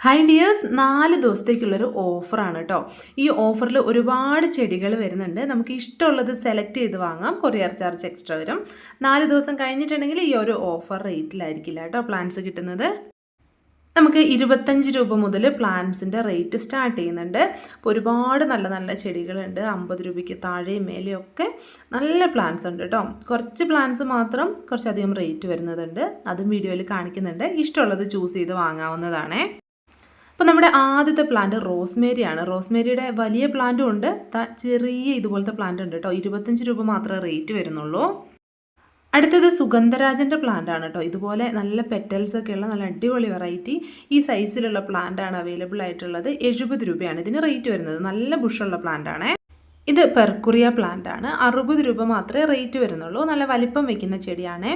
Hi dears, 4 ദിവസത്തേക്കുള്ളൊരു ഓഫറാണ് കേട്ടോ. ഈ ഓഫറിൽ ഒരുപാട് ചെടികൾ വരുന്നുണ്ട്. നമുക്ക് ഇഷ്ടമുള്ളത് സെലക്ട് ചെയ്ത് വാങ്ങാം. കൊറിയർ ചാർജ് എക്സ്ട്രാ വരും. 4 ദിവസം കഴിഞ്ഞിട്ടുണ്ടെങ്കിൽ ഈ ഒരു ഓഫർ റേറ്റിലായിരിക്കില്ല കേട്ടോ പ്ലാന്റ്സ് കിട്ടുന്നത്. നമുക്ക് 25 രൂപ മുതൽ പ്ലാന്റ്സിൻ്റെ റേറ്റ് സ്റ്റാർട്ട് ചെയ്യുന്നുണ്ട്. അപ്പോൾ ഒരുപാട് നല്ല നല്ല ചെടികളുണ്ട്. 50 രൂപയ്ക്ക് താഴെയും മേലെയൊക്കെ നല്ല പ്ലാന്റ്സ് ഉണ്ട് കേട്ടോ. കുറച്ച് പ്ലാന്റ്സ് മാത്രം കുറച്ചധികം റേറ്റ് വരുന്നതുണ്ട്. അതും വീഡിയോയിൽ കാണിക്കുന്നുണ്ട്. ഇഷ്ടമുള്ളത് ചൂസ് ചെയ്ത് വാങ്ങാവുന്നതാണേ. അപ്പോൾ നമ്മുടെ ആദ്യത്തെ പ്ലാന്റ് റോസ്മേരിയാണ്. റോസ്മേരിയുടെ വലിയ പ്ലാന്റും ഉണ്ട്, ചെറിയ ഇതുപോലത്തെ പ്ലാന്റ് ഉണ്ട് കേട്ടോ. 25 രൂപ മാത്രമേ റേറ്റ് വരുന്നുള്ളൂ. അടുത്തത് സുഗന്ധരാജൻ്റെ പ്ലാന്റ് ആണ് കേട്ടോ. ഇതുപോലെ നല്ല പെറ്റൽസ് ഒക്കെ ഉള്ള നല്ല അടിപൊളി വെറൈറ്റി ഈ സൈസിലുള്ള പ്ലാന്റ് ആണ് അവൈലബിൾ ആയിട്ടുള്ളത്. 70 രൂപയാണ് ഇതിന് റേറ്റ് വരുന്നത്. നല്ല ബുഷുള്ള പ്ലാന്റ് ആണ്. ഇത് പെർക്കുറിയ പ്ലാന്റ് ആണ്. 60 രൂപ മാത്രമേ റേറ്റ് വരുന്നുള്ളൂ. നല്ല വലിപ്പം വെക്കുന്ന ചെടിയാണ്.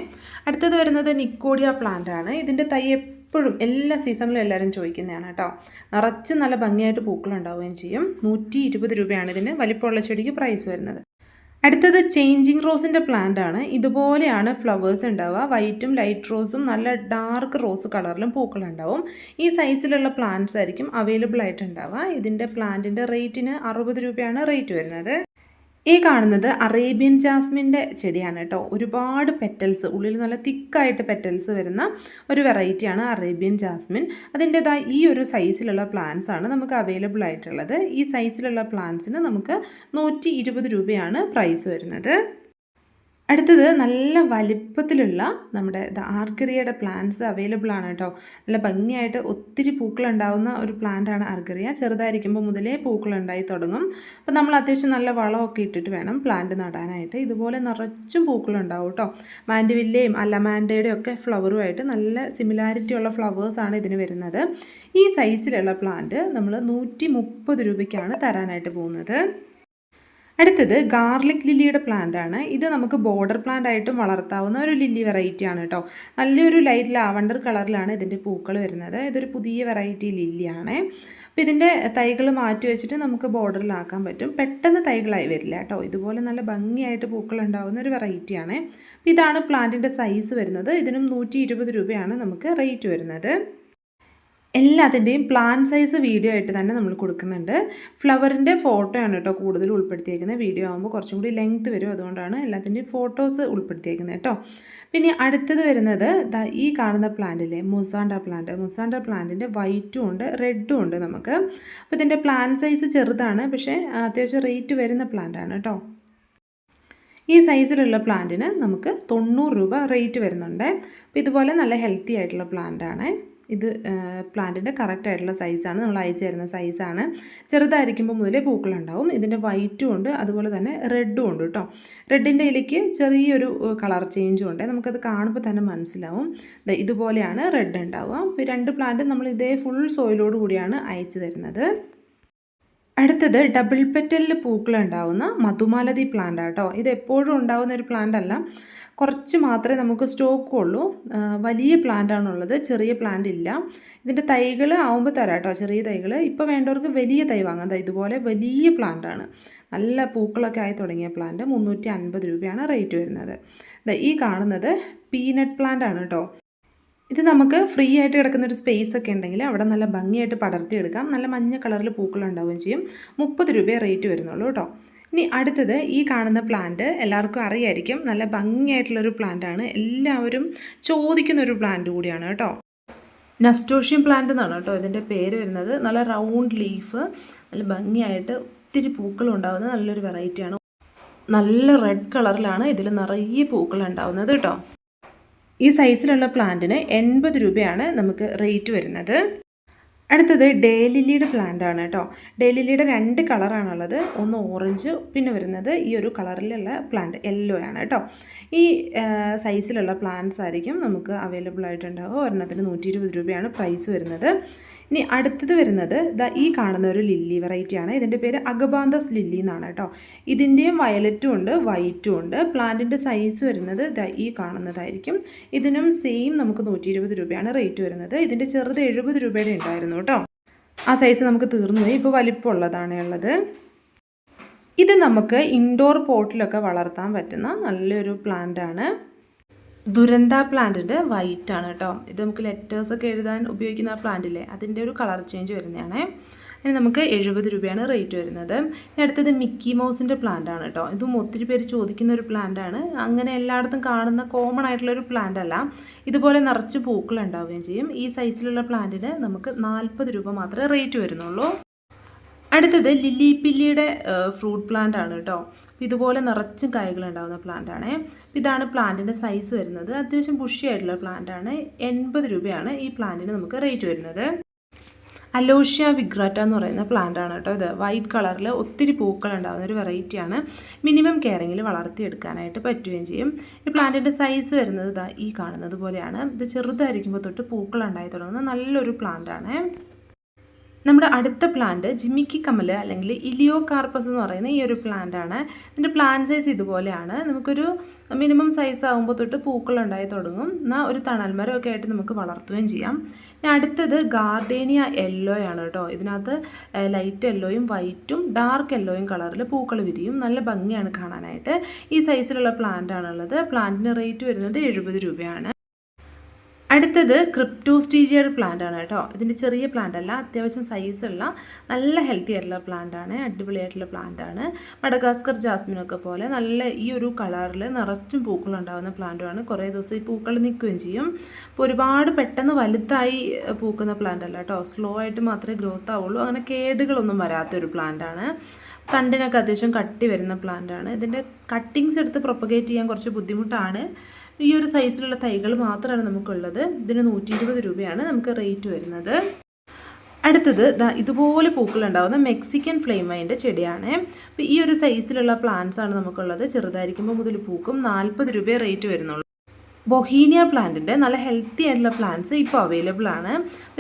അടുത്തത് വരുന്നത് നിക്കോഡിയ പ്ലാന്റ് ആണ്. ഇതിൻ്റെ തൈ എപ്പോഴും എല്ലാ സീസണിലും എല്ലാവരും ചോദിക്കുന്നതാണ് കേട്ടോ. നിറച്ച് നല്ല ഭംഗിയായിട്ട് പൂക്കളുണ്ടാവുകയും ചെയ്യും. 120 രൂപയാണ് ഇതിന് വലിപ്പമുള്ള ചെടിക്ക് പ്രൈസ് വരുന്നത്. അടുത്തത് ചേഞ്ചിങ് റോസിൻ്റെ പ്ലാന്റ് ആണ്. ഇതുപോലെയാണ് ഫ്ലവേഴ്സ് ഉണ്ടാവുക. വൈറ്റും ലൈറ്റ് റോസും നല്ല ഡാർക്ക് റോസ് കളറിലും പൂക്കളുണ്ടാവും. ഈ സൈസിലുള്ള പ്ലാന്റ്സ് ആയിരിക്കും അവൈലബിൾ ആയിട്ടുണ്ടാവുക. ഇതിൻ്റെ പ്ലാന്റിൻ്റെ റേറ്റിന് 60 രൂപയാണ് റേറ്റ് വരുന്നത്. ഈ കാണുന്നത് അറേബ്യൻ ജാസ്മിൻ്റെ ചെടിയാണ് കേട്ടോ. ഒരുപാട് പെറ്റൽസ്, ഉള്ളിൽ നല്ല തിക്കായിട്ട് പെറ്റൽസ് വരുന്ന ഒരു വെറൈറ്റിയാണ് അറേബ്യൻ ജാസ്മിൻ. അതിൻ്റെതായ ഈ ഒരു സൈസിലുള്ള പ്ലാന്റ്സ് ആണ് നമുക്ക് അവൈലബിൾ ആയിട്ടുള്ളത്. ഈ സൈസിലുള്ള പ്ലാന്റ്സിന് നമുക്ക് 120 രൂപയാണ് പ്രൈസ് വരുന്നത്. അടുത്തത് നല്ല വലിപ്പത്തിലുള്ള നമ്മുടെ ആർഗറിയയുടെ പ്ലാന്റ്സ് അവൈലബിൾ ആണ് കേട്ടോ. നല്ല ഭംഗിയായിട്ട് ഒത്തിരി പൂക്കളുണ്ടാവുന്ന ഒരു പ്ലാന്റാണ് ആർഗറിയ. ചെറുതായിരിക്കുമ്പോൾ മുതലേ പൂക്കളുണ്ടായി തുടങ്ങും. അപ്പോൾ നമ്മൾ അത്യാവശ്യം നല്ല വളമൊക്കെ ഇട്ടിട്ട് വേണം പ്ലാന്റ് നടാനായിട്ട്. ഇതുപോലെ നിറച്ചും പൂക്കളുണ്ടാവും കേട്ടോ. മാൻഡിവില്ലയും അലമാൻഡയുടെയും ഒക്കെ ഫ്ലവറുമായിട്ട് നല്ല സിമിലാരിറ്റി ഉള്ള ഫ്ലവേഴ്സാണ് ഇതിന് വരുന്നത്. ഈ സൈസിലുള്ള പ്ലാന്റ് നമ്മൾ 130 രൂപയ്ക്കാണ് തരാനായിട്ട് പോകുന്നത്. അടുത്തത് ഗാർലിക് ലില്ലിയുടെ പ്ലാന്റ് ആണ്. ഇത് നമുക്ക് ബോർഡർ പ്ലാന്റ് ആയിട്ടും വളർത്താവുന്ന ഒരു ലില്ലി വെറൈറ്റി ആണ് കേട്ടോ. നല്ലൊരു ലൈറ്റ് ലാവണ്ടർ കളറിലാണ് ഇതിൻ്റെ പൂക്കൾ വരുന്നത്. ഇതൊരു പുതിയ വെറൈറ്റി ലില്ലിയാണ്. അപ്പോൾ ഇതിൻ്റെ തൈകൾ മാറ്റി വെച്ചിട്ട് നമുക്ക് ബോർഡറിലാക്കാൻ പറ്റും. പെട്ടെന്ന് തൈകളായി വരില്ല കേട്ടോ. ഇതുപോലെ നല്ല ഭംഗിയായിട്ട് പൂക്കൾ ഉണ്ടാകുന്ന ഒരു വെറൈറ്റിയാണ്. അപ്പോൾ ഇതാണ് പ്ലാന്റിൻ്റെ സൈസ് വരുന്നത്. ഇതിനും 120 രൂപയാണ് നമുക്ക് റേറ്റ് വരുന്നത്. എല്ലാത്തിൻ്റെയും പ്ലാൻ സൈസ് വീഡിയോ ആയിട്ട് തന്നെ നമ്മൾ കൊടുക്കുന്നുണ്ട്. ഫ്ലവറിൻ്റെ ഫോട്ടോ ആണ് കേട്ടോ കൂടുതൽ ഉൾപ്പെടുത്തിയേക്കുന്നത്. വീഡിയോ ആകുമ്പോൾ കുറച്ചും കൂടി ലെങ്ത്ത് വരും, അതുകൊണ്ടാണ് എല്ലാത്തിൻ്റെയും ഫോട്ടോസ് ഉൾപ്പെടുത്തിയേക്കുന്നത് കേട്ടോ. പിന്നെ അടുത്തത് വരുന്നത് ഈ കാണുന്ന പ്ലാന്റിലെ മുസാണ്ട പ്ലാന്റിൻ്റെ വൈറ്റും ഉണ്ട് റെഡും ഉണ്ട് നമുക്ക്. അപ്പോൾ ഇതിൻ്റെ പ്ലാൻ സൈസ് ചെറുതാണ്, പക്ഷേ അത്യാവശ്യം റേറ്റ് വരുന്ന പ്ലാന്റാണ് കേട്ടോ. ഈ സൈസിലുള്ള പ്ലാന്റിന് നമുക്ക് 90 രൂപ റേറ്റ് വരുന്നുണ്ട്. അപ്പോൾ ഇതുപോലെ നല്ല ഹെൽത്തി ആയിട്ടുള്ള പ്ലാന്റാണ്. ഇത് പ്ലാന്റിൻ്റെ കറക്റ്റായിട്ടുള്ള സൈസാണ്, നമ്മൾ അയച്ചു തരുന്ന സൈസാണ്. ചെറുതായിരിക്കുമ്പോൾ മുതലേ പൂക്കളുണ്ടാവും. ഇതിൻ്റെ വൈറ്റും ഉണ്ട്, അതുപോലെ തന്നെ റെഡും ഉണ്ട് കേട്ടോ. റെഡിൻ്റെ ഇലയ്ക്ക് ചെറിയൊരു കളർ ചേഞ്ചും ഉണ്ട്, നമുക്കത് കാണുമ്പോൾ തന്നെ മനസ്സിലാവും. ഇതുപോലെയാണ് റെഡ് ഉണ്ടാവുക. അപ്പോൾ 2 പ്ലാന്റ് നമ്മൾ ഇതേ ഫുൾ സോയിലോട് കൂടിയാണ് അയച്ചു തരുന്നത്. അടുത്തത് ഡബിൾ പെറ്റലിൽ പൂക്കളുണ്ടാവുന്ന മധുമാലതി പ്ലാന്റ് ആട്ടോ. ഇത് എപ്പോഴും ഉണ്ടാവുന്ന ഒരു പ്ലാന്റ് അല്ല, കുറച്ച് മാത്രമേ നമുക്ക് സ്റ്റോക്ക് ഉള്ളൂ. വലിയ പ്ലാന്റ് ആണുള്ളത്, ചെറിയ പ്ലാന്റ് ഇല്ല. ഇതിൻ്റെ തൈകൾ ആവുമ്പോൾ തരാം കേട്ടോ, ചെറിയ തൈകൾ. ഇപ്പോൾ വേണ്ടവർക്ക് വലിയ തൈ വാങ്ങാം. ഇതുപോലെ വലിയ പ്ലാന്റ് ആണ്, നല്ല പൂക്കളൊക്കെ ആയി തുടങ്ങിയ പ്ലാന്റ്. 350 രൂപയാണ് റേറ്റ് വരുന്നത്. ഈ കാണുന്നത് പീനട്ട് പ്ലാന്റ് ആണ് കേട്ടോ. ഇത് നമുക്ക് ഫ്രീ ആയിട്ട് കിടക്കുന്നൊരു സ്പേസ് ഒക്കെ ഉണ്ടെങ്കിൽ അവിടെ നല്ല ഭംഗിയായിട്ട് പടർത്തിയെടുക്കാം. നല്ല മഞ്ഞ കളറിൽ പൂക്കളുണ്ടാവുകയും ചെയ്യും. 30 രൂപയെ റേറ്റ് വരുന്നുള്ളൂ കേട്ടോ. ഇനി അടുത്തത് ഈ കാണുന്ന പ്ലാന്റ് എല്ലാവർക്കും അറിയായിരിക്കും. നല്ല ഭംഗിയായിട്ടുള്ളൊരു പ്ലാന്റാണ്, എല്ലാവരും ചോദിക്കുന്നൊരു പ്ലാന്റ് കൂടിയാണ് കേട്ടോ. നസ്റ്റോഷ്യം പ്ലാന്റ് എന്നാണ് കേട്ടോ ഇതിൻ്റെ പേര് വരുന്നത്. നല്ല റൗണ്ട് ലീഫ്, നല്ല ഭംഗിയായിട്ട് ഒത്തിരി പൂക്കളുണ്ടാകുന്ന നല്ലൊരു വെറൈറ്റിയാണ്. നല്ല റെഡ് കളറിലാണ് ഇതിൽ നിറയെ പൂക്കളുണ്ടാവുന്നത് കേട്ടോ. ഈ സൈസിലുള്ള പ്ലാന്റിന് 80 രൂപയാണ് നമുക്ക് റേറ്റ് വരുന്നത്. അടുത്തത് ഡേ ലില്ലിയുടെ പ്ലാന്റ് ആണ് കേട്ടോ. ഡേ ലില്ലിയുടെ 2 കളറാണുള്ളത്, ഒന്ന് ഓറഞ്ച്, പിന്നെ വരുന്നത് ഈ ഒരു കളറിലുള്ള പ്ലാന്റ് യെല്ലോ ആണ് കേട്ടോ. ഈ സൈസിലുള്ള പ്ലാന്റ്സ് ആയിരിക്കും നമുക്ക് അവൈലബിൾ ആയിട്ടുണ്ടാവുക. ഒരെണ്ണത്തിന് 120 രൂപയാണ് പ്രൈസ് വരുന്നത്. ഇനി അടുത്തത് വരുന്നത് ഈ കാണുന്ന ഒരു ലില്ലി വെറൈറ്റിയാണ്. ഇതിൻ്റെ പേര് അഗബാന്തസ് ലില്ലി എന്നാണ് കേട്ടോ. ഇതിൻ്റെയും വയലറ്റും ഉണ്ട് വൈറ്റും ഉണ്ട്. പ്ലാന്റിൻ്റെ സൈസ് വരുന്നത് ഈ കാണുന്നതായിരിക്കും. ഇതിനും സെയിം നമുക്ക് 120 രൂപയാണ് റേറ്റ് വരുന്നത്. ഇതിൻ്റെ ചെറുത് 70 രൂപയുടെ ഉണ്ടായിരുന്നു കേട്ടോ. ആ സൈസ് നമുക്ക് തീർന്നു പോയി, ഇപ്പോൾ വലിപ്പമുള്ളതാണ് ഉള്ളത്. ഇത് നമുക്ക് ഇൻഡോർ പോട്ടിലൊക്കെ വളർത്താൻ പറ്റുന്ന നല്ലൊരു പ്ലാന്റ് ആണ്. ദുരന്ത പ്ലാന്റിൻ്റെ വൈറ്റ് ആണ് കേട്ടോ. ഇത് നമുക്ക് ലെറ്റേഴ്സൊക്കെ എഴുതാൻ ഉപയോഗിക്കുന്ന ആ പ്ലാന്റില്ലേ, അതിൻ്റെ ഒരു കളർ ചേഞ്ച് വരുന്നതാണ്. ഇനി നമുക്ക് 70 രൂപയാണ് റേറ്റ് വരുന്നത്. ഇനി അടുത്തത് മിക്കി മൗസിൻ്റെ പ്ലാന്റ് ആണ് കേട്ടോ. ഇതും ഒത്തിരി പേര് ചോദിക്കുന്ന ഒരു പ്ലാന്റ് ആണ്. അങ്ങനെ എല്ലായിടത്തും കാണുന്ന കോമൺ ആയിട്ടുള്ളൊരു പ്ലാന്റ് അല്ല. ഇതുപോലെ നിറച്ച് പൂക്കൾ ഉണ്ടാവുകയും ചെയ്യും. ഈ സൈസിലുള്ള പ്ലാന്റിന് നമുക്ക് 40 രൂപ മാത്രമേ റേറ്റ് വരുന്നുള്ളൂ. അടുത്തത് ലില്ലി പില്ലിയുടെ ഫ്രൂട്ട് പ്ലാന്റ് ആണ് കേട്ടോ. ഇതുപോലെ നിറച്ചും കായ്കൾ ഉണ്ടാകുന്ന പ്ലാന്റ് ആണ്. ഇതാണ് പ്ലാന്റിൻ്റെ സൈസ് വരുന്നത്. അത്യാവശ്യം ബുഷി ആയിട്ടുള്ള പ്ലാന്റ് ആണ്. 80 രൂപയാണ് ഈ പ്ലാന്റിന് നമുക്ക് റേറ്റ് വരുന്നത്. അലോഷ്യ വിഗ്രാറ്റ എന്ന് പറയുന്ന പ്ലാന്റ് ആണ് കേട്ടോ. ഇത് വൈറ്റ് കളറിൽ ഒത്തിരി പൂക്കൾ ഉണ്ടാകുന്ന ഒരു വെറൈറ്റിയാണ്. മിനിമം കെയറിങ്ങിൽ വളർത്തിയെടുക്കാനായിട്ട് പറ്റുകയും ചെയ്യും. ഈ പ്ലാന്റിൻ്റെ സൈസ് വരുന്നത് ഇതാ ഈ കാണുന്നത് പോലെയാണ്. ഇത് ചെറുതായിരിക്കുമ്പോൾ തൊട്ട് പൂക്കൾ ഉണ്ടായി തുടങ്ങുന്ന നല്ലൊരു പ്ലാന്റ് ആണ്. നമ്മുടെ അടുത്ത പ്ലാന്റ് ജിമിക്കി കമൽ അല്ലെങ്കിൽ ഇലിയോ കാർപ്പസ് എന്ന് പറയുന്ന ഈ ഒരു പ്ലാന്റ് ആണ്. ഇതിൻ്റെ പ്ലാന്റ് സൈസ് ഇതുപോലെയാണ്. നമുക്കൊരു മിനിമം സൈസ് ആകുമ്പോൾ തൊട്ട് പൂക്കൾ ഉണ്ടായി തുടങ്ങും. എന്നാൽ ഒരു തണൽമരമൊക്കെ ആയിട്ട് നമുക്ക് വളർത്തുകയും ചെയ്യാം. ഇനി അടുത്തത് ഗാർഡേനിയ യെല്ലോ ആണ് കേട്ടോ. ഇതിനകത്ത് ലൈറ്റ് യെല്ലോയും വൈറ്റും ഡാർക്ക് യെല്ലോയും കളറിൽ പൂക്കൾ വിരിയും. നല്ല ഭംഗിയാണ് കാണാനായിട്ട്. ഈ സൈസിലുള്ള പ്ലാന്റ് ആണുള്ളത്. പ്ലാന്റിന് റേറ്റ് വരുന്നത് 70 രൂപയാണ്. അടുത്തത് ക്രിപ്റ്റോസ്റ്റീരിയയുടെ പ്ലാന്റ് ആണ് കേട്ടോ. ഇതിൻ്റെ ചെറിയ പ്ലാന്റ് അല്ല, അത്യാവശ്യം സൈസുള്ള നല്ല ഹെൽത്തി ആയിട്ടുള്ള പ്ലാന്റ് ആണ്. അടിപൊളിയായിട്ടുള്ള പ്ലാന്റ് ആണ്. മഡഗാസ്കർ ജാസ്മിനൊക്കെ പോലെ നല്ല ഈ ഒരു കളറിൽ നിറച്ചും പൂക്കളുണ്ടാകുന്ന പ്ലാന്റുമാണ്. കുറേ ദിവസം ഈ പൂക്കൾ നിൽക്കുകയും ചെയ്യും. അപ്പോൾ ഒരുപാട് പെട്ടെന്ന് വലുതായി പൂക്കുന്ന പ്ലാന്റ് അല്ല കേട്ടോ. സ്ലോ ആയിട്ട് മാത്രമേ ഗ്രോത്ത് ആവുള്ളൂ. അങ്ങനെ കേടുകളൊന്നും വരാത്തൊരു പ്ലാന്റ് ആണ്. തണ്ടിനൊക്കെ അത്യാവശ്യം കട്ടി വരുന്ന പ്ലാന്റ് ആണ്. ഇതിൻ്റെ കട്ടിങ്സ് എടുത്ത് പ്രൊപ്പഗേറ്റ് ചെയ്യാൻ കുറച്ച് ബുദ്ധിമുട്ടാണ്. ഈ ഒരു സൈസിലുള്ള തൈകൾ മാത്രമാണ് നമുക്കുള്ളത്. ഇതിന് 120 രൂപയാണ് നമുക്ക് റേറ്റ് വരുന്നത്. അടുത്തത് ഇതുപോലെ പൂക്കളുണ്ടാകുന്ന മെക്സിക്കൻ ഫ്ലെയിം വൈൻ്റെ ചെടിയാണ്. അപ്പോൾ ഈ ഒരു സൈസിലുള്ള പ്ലാന്റ്സ് ആണ് നമുക്കുള്ളത്. ചെറുതായിരിക്കുമ്പോൾ മുതൽ പൂക്കും. 40 രൂപയെ റേറ്റ് വരുന്നുള്ളൂ. ബൊഹീനിയ പ്ലാന്റിൻ്റെ നല്ല ഹെൽത്തി ആയിട്ടുള്ള പ്ലാന്റ്സ് ഇപ്പോൾ അവൈലബിൾ ആണ്.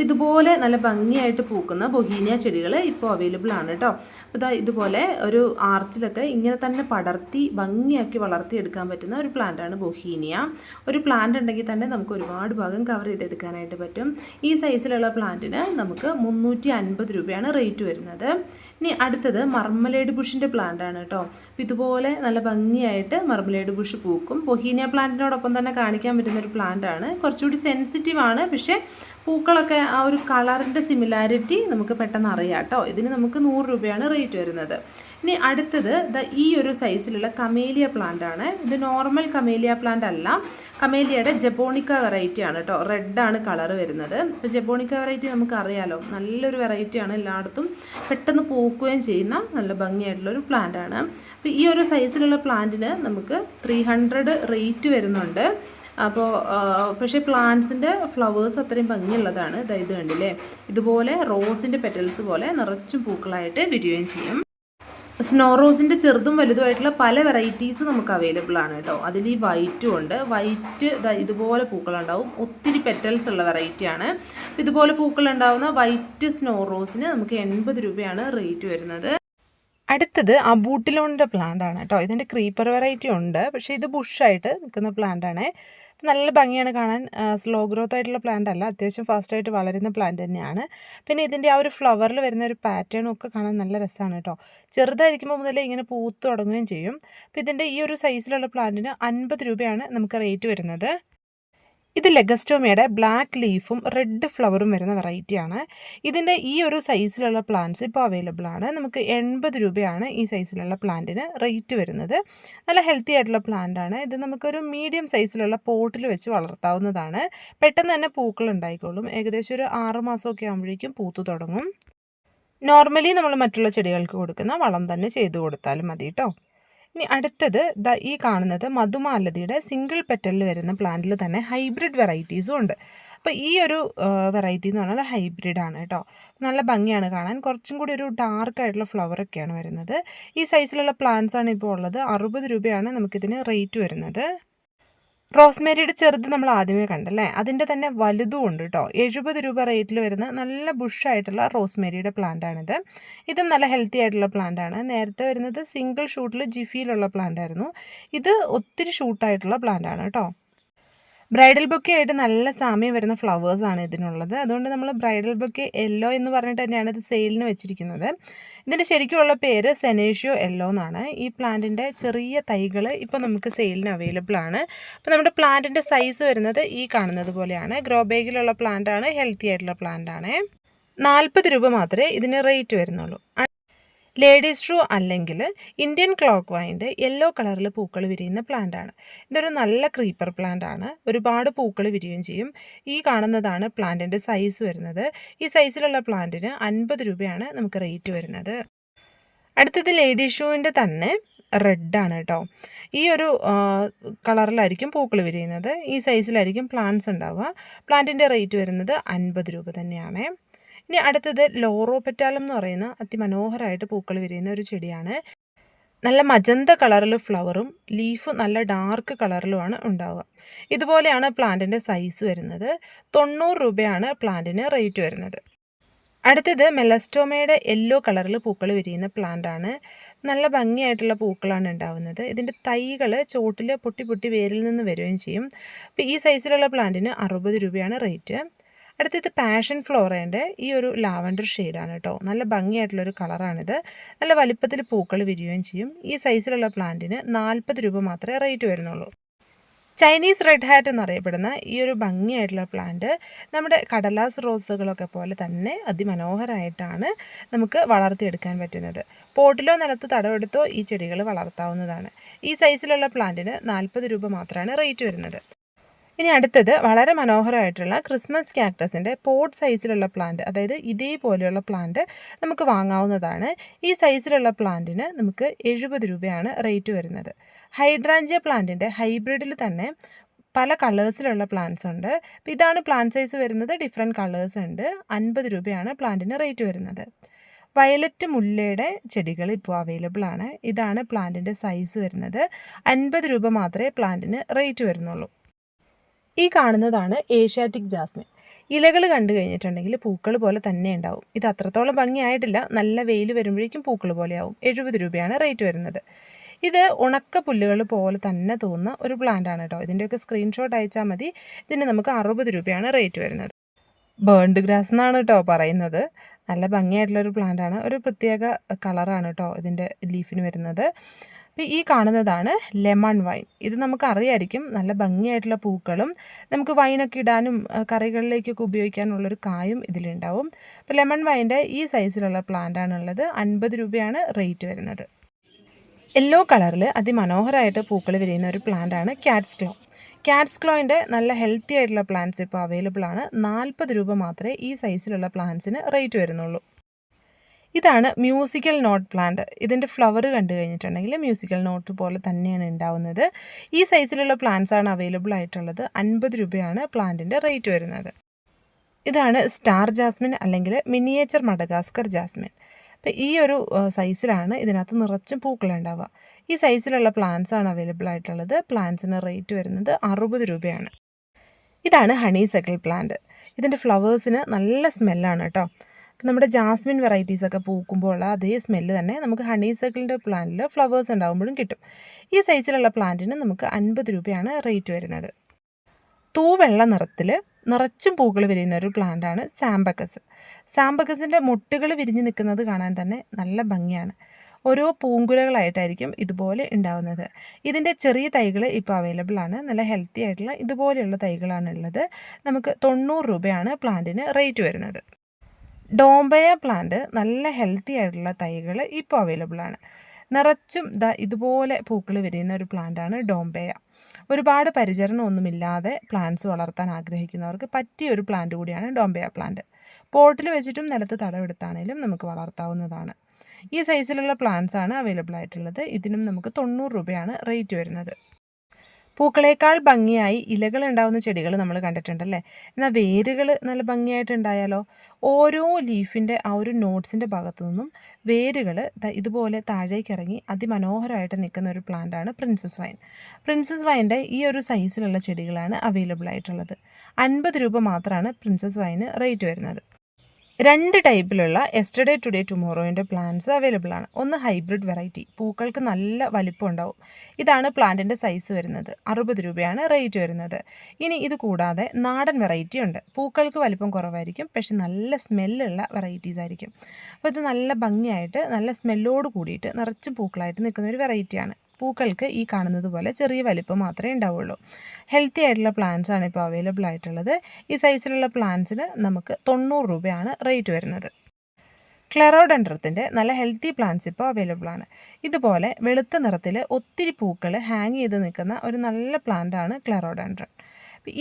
ഇതുപോലെ നല്ല ഭംഗിയായിട്ട് പൂക്കുന്ന ബൊഹീനിയ ചെടികൾ ഇപ്പോൾ അവൈലബിൾ ആണ് കേട്ടോ. അപ്പോൾ ഇതുപോലെ ഒരു ആർച്ചിലൊക്കെ ഇങ്ങനെ തന്നെ പടർത്തി ഭംഗിയാക്കി വളർത്തിയെടുക്കാൻ പറ്റുന്ന ഒരു പ്ലാന്റാണ് ബൊഹീനിയ. ഒരു പ്ലാന്റ് ഉണ്ടെങ്കിൽ തന്നെ നമുക്ക് ഒരുപാട് ഭാഗം കവർ ചെയ്തെടുക്കാനായിട്ട് പറ്റും. ഈ സൈസിലുള്ള പ്ലാന്റിന് നമുക്ക് 350 രൂപയാണ് റേറ്റ് വരുന്നത്. ഇനി അടുത്തത് മർമലേഡ് ബുഷിൻ്റെ പ്ലാന്റ് ആണ് കേട്ടോ. അപ്പോൾ ഇതുപോലെ നല്ല ഭംഗിയായിട്ട് മർമലേഡ് ബുഷ് പൂക്കും. ബൊഹീനിയ പ്ലാന്റിനോടൊപ്പം തന്നെ കാണിക്കാൻ പറ്റുന്ന ഒരു പ്ലാന്റ് ആണ്. കുറച്ചുകൂടി സെൻസിറ്റീവ് ആണ്. പക്ഷേ പൂക്കളൊക്കെ ആ ഒരു കളറിൻ്റെ സിമിലാരിറ്റി നമുക്ക് പെട്ടെന്ന് അറിയാം കേട്ടോ. ഇതിന് നമുക്ക് 100 രൂപയാണ് റേറ്റ് വരുന്നത്. ഇനി അടുത്തത് ഈ ഒരു സൈസിലുള്ള കമേലിയ പ്ലാന്റ് ആണ്. ഇത് നോർമൽ കമേലിയ പ്ലാന്റ് അല്ല. കമേലിയയുടെ ജബോണിക്ക വെറൈറ്റി ആണ് കേട്ടോ. റെഡാണ് കളർ വരുന്നത്. അപ്പോൾ ജബോണിക്ക വെറൈറ്റി നമുക്ക് അറിയാലോ, നല്ലൊരു വെറൈറ്റിയാണ്. എല്ലായിടത്തും പെട്ടെന്ന് പൂക്കുകയും ചെയ്യുന്ന നല്ല ഭംഗിയായിട്ടുള്ളൊരു പ്ലാന്റ് ആണ്. അപ്പോൾ ഈ ഒരു സൈസിലുള്ള പ്ലാന്റിന് നമുക്ക് 300 റേറ്റ് വരുന്നുണ്ട്. അപ്പോൾ പക്ഷേ പ്ലാന്റ്സിൻ്റെ ഫ്ലവേഴ്സ് അത്രയും ഭംഗിയുള്ളതാണ്. ഇത് കണ്ടില്ലേ, ഇതുപോലെ റോസിൻ്റെ പെറ്റൽസ് പോലെ നിറച്ചും പൂക്കളായിട്ട് വിരിയുകയും ചെയ്യും. സ്നോ റോസിൻ്റെ ചെറുതും വലുതുമായിട്ടുള്ള പല വെറൈറ്റീസ് നമുക്ക് അവൈലബിൾ ആണ് കേട്ടോ. അതിൽ ഈ വൈറ്റും ഉണ്ട്. വൈറ്റ് ഇതുപോലെ പൂക്കളുണ്ടാവും. ഒത്തിരി പെറ്റൽസ് ഉള്ള വെറൈറ്റിയാണ്. ഇതുപോലെ പൂക്കളുണ്ടാവുന്ന വൈറ്റ് സ്നോ റോസിന് നമുക്ക് 80 രൂപയാണ് റേറ്റ് വരുന്നത്. അടുത്തത് അബൂട്ടിലോണിൻ്റെ പ്ലാന്റ് ആണ് കേട്ടോ. ഇതിൻ്റെ ക്രീപ്പർ വെറൈറ്റി ഉണ്ട്, പക്ഷേ ഇത് ബുഷായിട്ട് നിൽക്കുന്ന പ്ലാന്റ് ആണ്. നല്ല ഭംഗിയാണ് കാണാൻ. സ്ലോ ഗ്രോത്ത് ആയിട്ടുള്ള പ്ലാന്റ് അല്ല, അത്യാവശ്യം ഫാസ്റ്റായിട്ട് വളരുന്ന പ്ലാന്റ് തന്നെയാണ്. പിന്നെ ഇതിൻ്റെ ആ ഒരു ഫ്ലവറിൽ വരുന്ന ഒരു പാറ്റേണും ഒക്കെ കാണാൻ നല്ല രസമാണ് കേട്ടോ. ചെറുതായിരിക്കുമ്പോൾ മുതലേ ഇങ്ങനെ പൂത്ത് തുടങ്ങുകയും ചെയ്യും. അപ്പോൾ ഇതിൻ്റെ ഈ ഒരു സൈസിലുള്ള പ്ലാന്റിന് 50 രൂപയാണ് നമുക്ക് റേറ്റ് വരുന്നത്. ഇത് ലെഗസ്റ്റോമയുടെ ബ്ലാക്ക് ലീഫും റെഡ് ഫ്ലവറും വരുന്ന വെറൈറ്റിയാണ്. ഇതിൻ്റെ ഈ ഒരു സൈസിലുള്ള പ്ലാന്റ്സ് ഇപ്പോൾ അവൈലബിൾ ആണ്. നമുക്ക് 80 രൂപയാണ് ഈ സൈസിലുള്ള പ്ലാന്റിന് റേറ്റ് വരുന്നത്. നല്ല ഹെൽത്തി ആയിട്ടുള്ള പ്ലാന്റ് ആണ്. ഇത് നമുക്കൊരു മീഡിയം സൈസിലുള്ള പോട്ടിൽ വെച്ച് വളർത്താവുന്നതാണ്. പെട്ടെന്ന് തന്നെ പൂക്കൾ ഉണ്ടായിക്കോളും. ഏകദേശം ഒരു 6 മാസമൊക്കെ ആകുമ്പോഴേക്കും പൂത്തു തുടങ്ങും. നോർമലി നമ്മൾ മറ്റുള്ള ചെടികൾക്ക് കൊടുക്കുന്ന വളം തന്നെ ചെയ്തു കൊടുത്താലും മതി കേട്ടോ. ഇനി അടുത്തത് ഈ കാണുന്നത് മധുമാലതിയുടെ സിംഗിൾ പെറ്റലിൽ വരുന്ന പ്ലാന്റിൽ തന്നെ ഹൈബ്രിഡ് വെറൈറ്റീസും ഉണ്ട്. അപ്പോൾ ഈ ഒരു വെറൈറ്റി എന്ന് പറഞ്ഞാൽ ഹൈബ്രിഡ് ആണ് കേട്ടോ. നല്ല ഭംഗിയാണ് കാണാൻ. കുറച്ചും കൂടി ഒരു ഡാർക്ക് ആയിട്ടുള്ള ഫ്ലവറൊക്കെയാണ് വരുന്നത്. ഈ സൈസിലുള്ള പ്ലാന്റ്സ് ആണ് ഇപ്പോൾ ഉള്ളത്. 60 രൂപയാണ് നമുക്കിതിന് റേറ്റ് വരുന്നത്. റോസ്മേരിയുടെ ചെറുത് നമ്മൾ ആദ്യമേ കണ്ടല്ലേ, അതിൻ്റെ തന്നെ വലുതും ഉണ്ട് കേട്ടോ. 70 രൂപ റേറ്റിൽ വരുന്ന നല്ല ബുഷായിട്ടുള്ള റോസ്മേരിയുടെ പ്ലാന്റാണിത്. ഇതും നല്ല ഹെൽത്തി ആയിട്ടുള്ള പ്ലാന്റാണ്. നേരത്തെ വരുന്നത് സിംഗിൾ ഷൂട്ടിൽ ജിഫിയിലുള്ള പ്ലാന്റ് ആയിരുന്നു. ഇത് ഒത്തിരി ഷൂട്ടായിട്ടുള്ള പ്ലാന്റാണ് കേട്ടോ. ബ്രൈഡൽ ബൊക്കെ ആയിട്ട് നല്ല സാമ്യം വരുന്ന ഫ്ലവേഴ്സാണ് ഇതിനുള്ളത്. അതുകൊണ്ട് നമ്മൾ ബ്രൈഡൽ ബൊക്കെ യെല്ലോ എന്ന് പറഞ്ഞിട്ട് തന്നെയാണ് ഇത് സെയിലിന് വെച്ചിരിക്കുന്നത്. ഇതിൻ്റെ ശരിക്കുമുള്ള പേര് സെനേഷ്യോ യെല്ലോ എന്നാണ്. ഈ പ്ലാന്റിൻ്റെ ചെറിയ തൈകൾ ഇപ്പോൾ നമുക്ക് സെയിലിന് അവൈലബിൾ ആണ്. അപ്പോൾ നമ്മുടെ പ്ലാന്റിൻ്റെ സൈസ് വരുന്നത് ഈ കാണുന്നത് പോലെയാണ്. ഗ്രോ ബാഗിലുള്ള പ്ലാന്റാണ്, ഹെൽത്തി ആയിട്ടുള്ള പ്ലാന്റാണ്. 40 രൂപ മാത്രമേ ഇതിന് റേറ്റ് വരുന്നുള്ളൂ. ലേഡീസ് ട്രൂ അല്ലെങ്കിൽ ഇന്ത്യൻ ക്ലോക്ക് വൈൻ്റെ യെല്ലോ കളറിൽ പൂക്കൾ വിരിയുന്ന പ്ലാന്റാണ്. ഇതൊരു നല്ല ക്രീപ്പർ പ്ലാന്റ് ആണ്. ഒരുപാട് പൂക്കൾ വിരിയുകയും ചെയ്യും. ഈ കാണുന്നതാണ് പ്ലാന്റിൻ്റെ സൈസ് വരുന്നത്. ഈ സൈസിലുള്ള പ്ലാന്റിന് 50 രൂപയാണ് നമുക്ക് റേറ്റ് വരുന്നത്. അടുത്തത് ലേഡീസ് ഷൂവിൻ്റെ തന്നെ റെഡാണ് കേട്ടോ. ഈ ഒരു കളറിലായിരിക്കും പൂക്കൾ വിരിയുന്നത്. ഈ സൈസിലായിരിക്കും പ്ലാന്റ്സ് ഉണ്ടാവുക. പ്ലാന്റിൻ്റെ റേറ്റ് വരുന്നത് 50 രൂപ തന്നെയാണ്. ഇനി അടുത്തത് ലോറോപെറ്റാലം എന്ന് പറയുന്ന അതിമനോഹരമായിട്ട് പൂക്കൾ വിരിയുന്ന ഒരു ചെടിയാണ്. നല്ല മജന്ത കളറിൽ ഫ്ലവറും ലീഫ് നല്ല ഡാർക്ക് കളറിലുമാണ് ഉണ്ടാവുക. ഇതുപോലെയാണ് പ്ലാന്റിൻ്റെ സൈസ് വരുന്നത്. 90 രൂപയാണ് പ്ലാന്റിന് റേറ്റ് വരുന്നത്. അടുത്തത് മെലസ്റ്റോമയുടെ യെല്ലോ കളറിൽ പൂക്കൾ വിരിയുന്ന പ്ലാന്റാണ്. നല്ല ഭംഗിയായിട്ടുള്ള പൂക്കളാണ് ഉണ്ടാവുന്നത്. ഇതിൻ്റെ തൈകൾ ചോട്ടിൽ പൊട്ടി പൊട്ടി വേരിൽ നിന്ന് വരികയും ചെയ്യും. അപ്പോൾ ഈ സൈസിലുള്ള പ്ലാന്റിന് 60 രൂപയാണ് റേറ്റ്. അടുത്തത് പാഷൻ ഫ്ലോറേൻ്റെ ഈ ഒരു ലാവൻഡർ ഷെയ്ഡാണ് കേട്ടോ. നല്ല ഭംഗിയായിട്ടുള്ളൊരു കളറാണിത്. നല്ല വലിപ്പത്തിൽ പൂക്കൾ വിരിയുകയും ചെയ്യും. ഈ സൈസിലുള്ള പ്ലാന്റിന് 40 രൂപ മാത്രമേ റേറ്റ് വരുന്നുള്ളൂ. ചൈനീസ് റെഡ് ഹാറ്റ് എന്നറിയപ്പെടുന്ന ഈ ഒരു ഭംഗിയായിട്ടുള്ള പ്ലാന്റ് നമ്മുടെ കടലാസ് റോസുകളൊക്കെ പോലെ തന്നെ അതിമനോഹരമായിട്ടാണ് നമുക്ക് വളർത്തിയെടുക്കാൻ പറ്റുന്നത്. പോട്ടിലോ നിലത്ത് തടവെടുത്തോ ഈ ചെടികൾ വളർത്താവുന്നതാണ്. ഈ സൈസിലുള്ള പ്ലാന്റിന് 40 രൂപ മാത്രമാണ് റേറ്റ് വരുന്നത്. ഇനി അടുത്തത് വളരെ മനോഹരമായിട്ടുള്ള ക്രിസ്മസ് ക്യാക്ടസിൻ്റെ പോട്ട് സൈസിലുള്ള പ്ലാന്റ്, അതായത് ഇതേപോലെയുള്ള പ്ലാന്റ് നമുക്ക് വാങ്ങാവുന്നതാണ്. ഈ സൈസിലുള്ള പ്ലാന്റിന് നമുക്ക് 70 രൂപയാണ് റേറ്റ് വരുന്നത്. ഹൈഡ്രാഞ്ചിയ പ്ലാന്റിൻ്റെ ഹൈബ്രിഡിൽ തന്നെ പല കളേഴ്സിലുള്ള പ്ലാന്റ്സ് ഉണ്ട്. അപ്പോൾ ഇതാണ് പ്ലാന്റ് സൈസ് വരുന്നത്. ഡിഫറെൻറ്റ് കളേഴ്സ് ഉണ്ട്. 50 രൂപയാണ് പ്ലാന്റിന് റേറ്റ് വരുന്നത്. വയലറ്റ് മുല്ലയുടെ ചെടികൾ ഇപ്പോൾ അവൈലബിൾ ആണ്. ഇതാണ് പ്ലാന്റിൻ്റെ സൈസ് വരുന്നത്. 50 രൂപ മാത്രമേ പ്ലാന്റിന് റേറ്റ് വരുന്നുള്ളൂ. ഈ കാണുന്നതാണ് ഏഷ്യാറ്റിക് ജാസ്മിൻ. ഇലകൾ കണ്ടു കഴിഞ്ഞിട്ടുണ്ടെങ്കിൽ പൂക്കൾ പോലെ തന്നെ ഉണ്ടാവും. ഇത് അത്രത്തോളം ഭംഗിയായിട്ടില്ല. നല്ല വെയിൽ വരുമ്പോഴേക്കും പൂക്കൾ പോലെയാവും. 70 രൂപയാണ് റേറ്റ് വരുന്നത്. ഇത് ഉണക്ക പുല്ലുകൾ പോലെ തന്നെ തോന്നുന്ന ഒരു പ്ലാന്റാണ് കേട്ടോ. ഇതിൻ്റെയൊക്കെ സ്ക്രീൻഷോട്ട് അയച്ചാൽ മതി. ഇതിന് നമുക്ക് 60 രൂപയാണ് റേറ്റ് വരുന്നത്. ബേൺഡ് ഗ്രാസ് എന്നാണ് കേട്ടോ പറയുന്നത്. നല്ല ഭംഗിയായിട്ടുള്ളൊരു പ്ലാന്റാണ്. ഒരു പ്രത്യേക കളറാണ് കേട്ടോ ഇതിൻ്റെ ലീഫിന് വരുന്നത്. അപ്പോൾ ഈ കാണുന്നതാണ് ലെമൺ വൈൻ. ഇത് നമുക്കറിയായിരിക്കും. നല്ല ഭംഗിയായിട്ടുള്ള പൂക്കളും നമുക്ക് വൈനൊക്കെ ഇടാനും കറികളിലേക്കൊക്കെ ഉപയോഗിക്കാനുള്ളൊരു കായും ഇതിലുണ്ടാവും. അപ്പോൾ ലെമൺ വൈൻ്റെ ഈ സൈസിലുള്ള പ്ലാന്റാണുള്ളത്. 50 രൂപയാണ് റേറ്റ് വരുന്നത്. യെല്ലോ കളറിൽ അതിമനോഹരമായിട്ട് പൂക്കൾ വിരിയുന്ന ഒരു പ്ലാന്റാണ് ക്യാറ്റ്സ് ക്ലോ. ക്യാറ്റ്സ് ക്ലോയിൻ്റെ നല്ല ഹെൽത്തി ആയിട്ടുള്ള പ്ലാന്റ്സ് ഇപ്പോൾ അവൈലബിൾ ആണ്. 40 രൂപ മാത്രമേ ഈ സൈസിലുള്ള പ്ലാന്റ്സിന് റേറ്റ് വരുന്നുള്ളൂ. ഇതാണ് മ്യൂസിക്കൽ നോട്ട് പ്ലാന്റ്. ഇതിൻ്റെ ഫ്ലവർ കണ്ടു കഴിഞ്ഞിട്ടുണ്ടെങ്കിൽ മ്യൂസിക്കൽ നോട്ട് പോലെ തന്നെയാണ് ഉണ്ടാവുന്നത്. ഈ സൈസിലുള്ള പ്ലാന്റ്സ് ആണ് അവൈലബിൾ ആയിട്ടുള്ളത്. 50 രൂപയാണ് പ്ലാന്റിൻ്റെ റേറ്റ് വരുന്നത്. ഇതാണ് സ്റ്റാർ ജാസ്മിൻ അല്ലെങ്കിൽ മിനിയേച്ചർ മഡഗാസ്കർ ജാസ്മിൻ. അപ്പോൾ ഈ ഒരു സൈസിലാണ് ഇതിനകത്ത് നിറച്ചും പൂക്കളുണ്ടാവുക. ഈ സൈസിലുള്ള പ്ലാന്റ്സ് ആണ് അവൈലബിൾ ആയിട്ടുള്ളത്. പ്ലാന്റ്സിന് റേറ്റ് വരുന്നത് 60 രൂപയാണ്. ഇതാണ് ഹണീസക്കിൾ പ്ലാന്റ്. ഇതിൻ്റെ ഫ്ലവേഴ്സിന് നല്ല സ്മെല്ലാണ് കേട്ടോ. നമ്മുടെ ജാസ്മിൻ വെറൈറ്റീസൊക്കെ പൂക്കുമ്പോൾ ഉള്ള അതേ സ്മെല്ല് തന്നെ നമുക്ക് ഹണീസക്കിളിൻ്റെ പ്ലാന്റിൽ ഫ്ലവേഴ്സ് ഉണ്ടാകുമ്പോഴും കിട്ടും. ഈ സൈസിലുള്ള പ്ലാന്റിന് നമുക്ക് 50 രൂപയാണ് റേറ്റ് വരുന്നത്. തൂവെള്ള നിറത്തിൽ നിറച്ചും പൂക്കൾ വിരിയുന്ന ഒരു പ്ലാന്റാണ് സാമ്പക്കസ്. സാമ്പക്കസിൻ്റെ മുട്ടുകൾ വിരിഞ്ഞ് നിൽക്കുന്നത് കാണാൻ തന്നെ നല്ല ഭംഗിയാണ്. ഓരോ പൂങ്കുലകളായിട്ടായിരിക്കും ഇതുപോലെ ഉണ്ടാവുന്നത്. ഇതിൻ്റെ ചെറിയ തൈകൾ ഇപ്പോൾ അവൈലബിൾ ആണ്. നല്ല ഹെൽത്തി ആയിട്ടുള്ള ഇതുപോലെയുള്ള തൈകളാണ് ഉള്ളത്. നമുക്ക് 90 രൂപയാണ് പ്ലാന്റിന് റേറ്റ് വരുന്നത്. ഡോംബയ പ്ലാന്റ് നല്ല ഹെൽത്തി ആയിട്ടുള്ള തൈകൾ ഇപ്പോൾ അവൈലബിൾ ആണ്. നിറച്ചും ഇതുപോലെ പൂക്കൾ വിരിയുന്ന ഒരു പ്ലാന്റാണ് ഡോംബയ. ഒരുപാട് പരിചരണമൊന്നുമില്ലാതെ പ്ലാന്റ്സ് വളർത്താൻ ആഗ്രഹിക്കുന്നവർക്ക് പറ്റിയ ഒരു പ്ലാന്റ് കൂടിയാണ് ഡോംബയ പ്ലാന്റ്. പോട്ടിൽ വെച്ചിട്ടും നിലത്ത് തടവെടുത്താണെങ്കിലും നമുക്ക് വളർത്താവുന്നതാണ്. ഈ സൈസിലുള്ള പ്ലാന്റ്സ് ആണ് അവൈലബിൾ ആയിട്ടുള്ളത്. ഇതിനും നമുക്ക് 90 രൂപയാണ് റേറ്റ് വരുന്നത്. പൂക്കളേക്കാൾ ഭംഗിയായി ഇലകൾ ഉണ്ടാകുന്ന ചെടികൾ നമ്മൾ കണ്ടിട്ടുണ്ടല്ലേ. എന്നാൽ വേരുകൾ നല്ല ഭംഗിയായിട്ടുണ്ടായാലോ. ഓരോ ലീഫിൻ്റെ ആ ഒരു നോട്ട്സിൻ്റെ ഭാഗത്തു നിന്നും വേരുകൾ ഇതുപോലെ താഴേക്ക് ഇറങ്ങി അതിമനോഹരമായിട്ട് നിൽക്കുന്ന ഒരു പ്ലാന്റാണ് പ്രിൻസസ് വൈൻ. പ്രിൻസസ് വൈൻ്റെ ഈ ഒരു സൈസിലുള്ള ചെടികളാണ് അവൈലബിൾ ആയിട്ടുള്ളത്. 50 രൂപ മാത്രമാണ് പ്രിൻസസ് വൈന് റേറ്റ് വരുന്നത്. രണ്ട് ടൈപ്പിലുള്ള യെസ്റ്റർഡേ ടുഡേ ടുമോറോയിൻ്റെ പ്ലാന്റ്സ് അവൈലബിൾ ആണ്. ഒന്ന് ഹൈബ്രിഡ് വെറൈറ്റി, പൂക്കൾക്ക് നല്ല വലിപ്പം ഉണ്ടാവും. ഇതാണ് പ്ലാന്റിൻ്റെ സൈസ് വരുന്നത്. 60 രൂപയാണ് റേറ്റ് വരുന്നത്. ഇനി ഇത് കൂടാതെ നാടൻ വെറൈറ്റി ഉണ്ട്. പൂക്കൾക്ക് വലിപ്പം കുറവായിരിക്കും, പക്ഷെ നല്ല സ്മെല്ലുള്ള വെറൈറ്റീസ് ആയിരിക്കും. അപ്പോൾ ഇത് നല്ല ഭംഗിയായിട്ട് നല്ല സ്മെല്ലോട് കൂടിയിട്ട് നിറച്ചും പൂക്കളായിട്ട് നിൽക്കുന്ന ഒരു വെറൈറ്റിയാണ്. പൂക്കൾക്ക് ഈ കാണുന്നത് പോലെ ചെറിയ വലിപ്പം മാത്രമേ ഉണ്ടാവുള്ളൂ. ഹെൽത്തി ആയിട്ടുള്ള പ്ലാന്റ്സ് ആണ് ഇപ്പോൾ അവൈലബിൾ ആയിട്ടുള്ളത്. ഈ സൈസിലുള്ള പ്ലാന്റ്സിന് നമുക്ക് 90 രൂപയാണ് റേറ്റ് വരുന്നത്. ക്ലെറോഡെൻഡ്രത്തിൻ്റെ നല്ല ഹെൽത്തി പ്ലാന്റ്സ് ഇപ്പോൾ അവൈലബിൾ ആണ്. ഇതുപോലെ വെളുത്ത നിറത്തിൽ ഒത്തിരി പൂക്കൾ ഹാങ് ചെയ്ത് നിൽക്കുന്ന ഒരു നല്ല പ്ലാന്റാണ് ക്ലെറോഡെൻഡ്രൻ.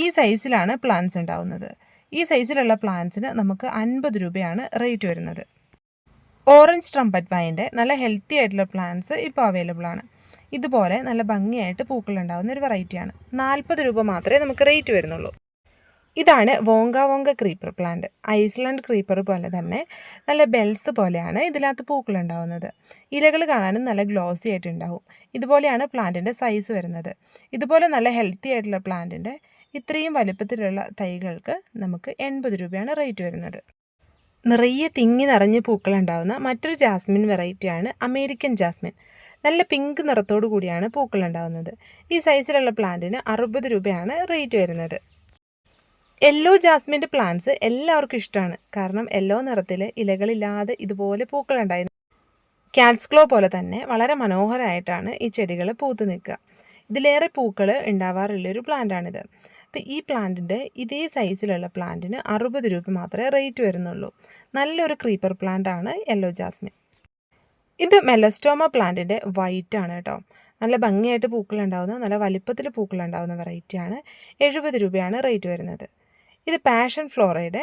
ഈ സൈസിലാണ് പ്ലാന്റ്സ് ഉണ്ടാവുന്നത്. ഈ സൈസിലുള്ള പ്ലാന്റ്സിന് നമുക്ക് 50 രൂപയാണ് റേറ്റ് വരുന്നത്. ഓറഞ്ച് ട്രംപറ്റ് വൈൻ്റെ നല്ല ഹെൽത്തി ആയിട്ടുള്ള പ്ലാന്റ്സ് ഇപ്പോൾ അവൈലബിൾ ആണ്. ഇതുപോലെ നല്ല ഭംഗിയായിട്ട് പൂക്കളുണ്ടാകുന്ന ഒരു വെറൈറ്റിയാണ്. 40 രൂപ മാത്രമേ നമുക്ക് റേറ്റ് വരുന്നുള്ളൂ. ഇതാണ് Wonka creeper plant. Iceland creeper പോലെ തന്നെ നല്ല ബെൽസ് പോലെയാണ് ഇതിനകത്ത് പൂക്കളുണ്ടാവുന്നത്. ഇലകൾ കാണാനും നല്ല ഗ്ലോസി ആയിട്ടുണ്ടാവും. ഇതുപോലെയാണ് പ്ലാന്റിൻ്റെ സൈസ് വരുന്നത്. ഇതുപോലെ നല്ല ഹെൽത്തി ആയിട്ടുള്ള പ്ലാന്റിൻ്റെ ഇത്രയും വലുപ്പത്തിലുള്ള തൈകൾക്ക് നമുക്ക് 80 രൂപയാണ് റേറ്റ് വരുന്നത്. നിറയെ തിങ്ങി നിറഞ്ഞ് പൂക്കളുണ്ടാവുന്ന മറ്റൊരു ജാസ്മിൻ വെറൈറ്റിയാണ് അമേരിക്കൻ ജാസ്മിൻ. നല്ല പിങ്ക് നിറത്തോടു കൂടിയാണ് പൂക്കളുണ്ടാവുന്നത്. ഈ സൈസിലുള്ള പ്ലാന്റിന് 60 രൂപയാണ് റേറ്റ് വരുന്നത്. യെല്ലോ ജാസ്മിൻ്റെ പ്ലാന്റ്സ് എല്ലാവർക്കും ഇഷ്ടമാണ്. കാരണം യെല്ലോ നിറത്തിൽ ഇലകളില്ലാതെ ഇതുപോലെ പൂക്കളുണ്ടായി ക്യാറ്റ്സ്ക്ലോ പോലെ തന്നെ വളരെ മനോഹരമായിട്ടാണ് ഈ ചെടികൾ പൂത്ത് നിൽക്കുക. ഇതിലേറെ പൂക്കൾ ഉണ്ടാവാറുള്ളൊരു പ്ലാന്റാണിത്. അപ്പോൾ ഈ പ്ലാന്റിൻ്റെ ഇതേ സൈസിലുള്ള പ്ലാന്റിന് 60 രൂപ മാത്രമേ റേറ്റ് വരുന്നുള്ളൂ. നല്ലൊരു ക്രീപ്പർ പ്ലാന്റാണ് യെല്ലോ ജാസ്മിൻ. ഇത് മെലസ്റ്റോമ പ്ലാന്റിൻ്റെ വൈറ്റ് ആണ് കേട്ടോ. നല്ല ഭംഗിയായിട്ട് പൂക്കളുണ്ടാവുന്ന നല്ല വലിപ്പത്തിൽ പൂക്കളുണ്ടാവുന്ന വെറൈറ്റിയാണ്. 70 രൂപയാണ് റേറ്റ് വരുന്നത്. ഇത് പാഷൻ ഫ്ലോറയുടെ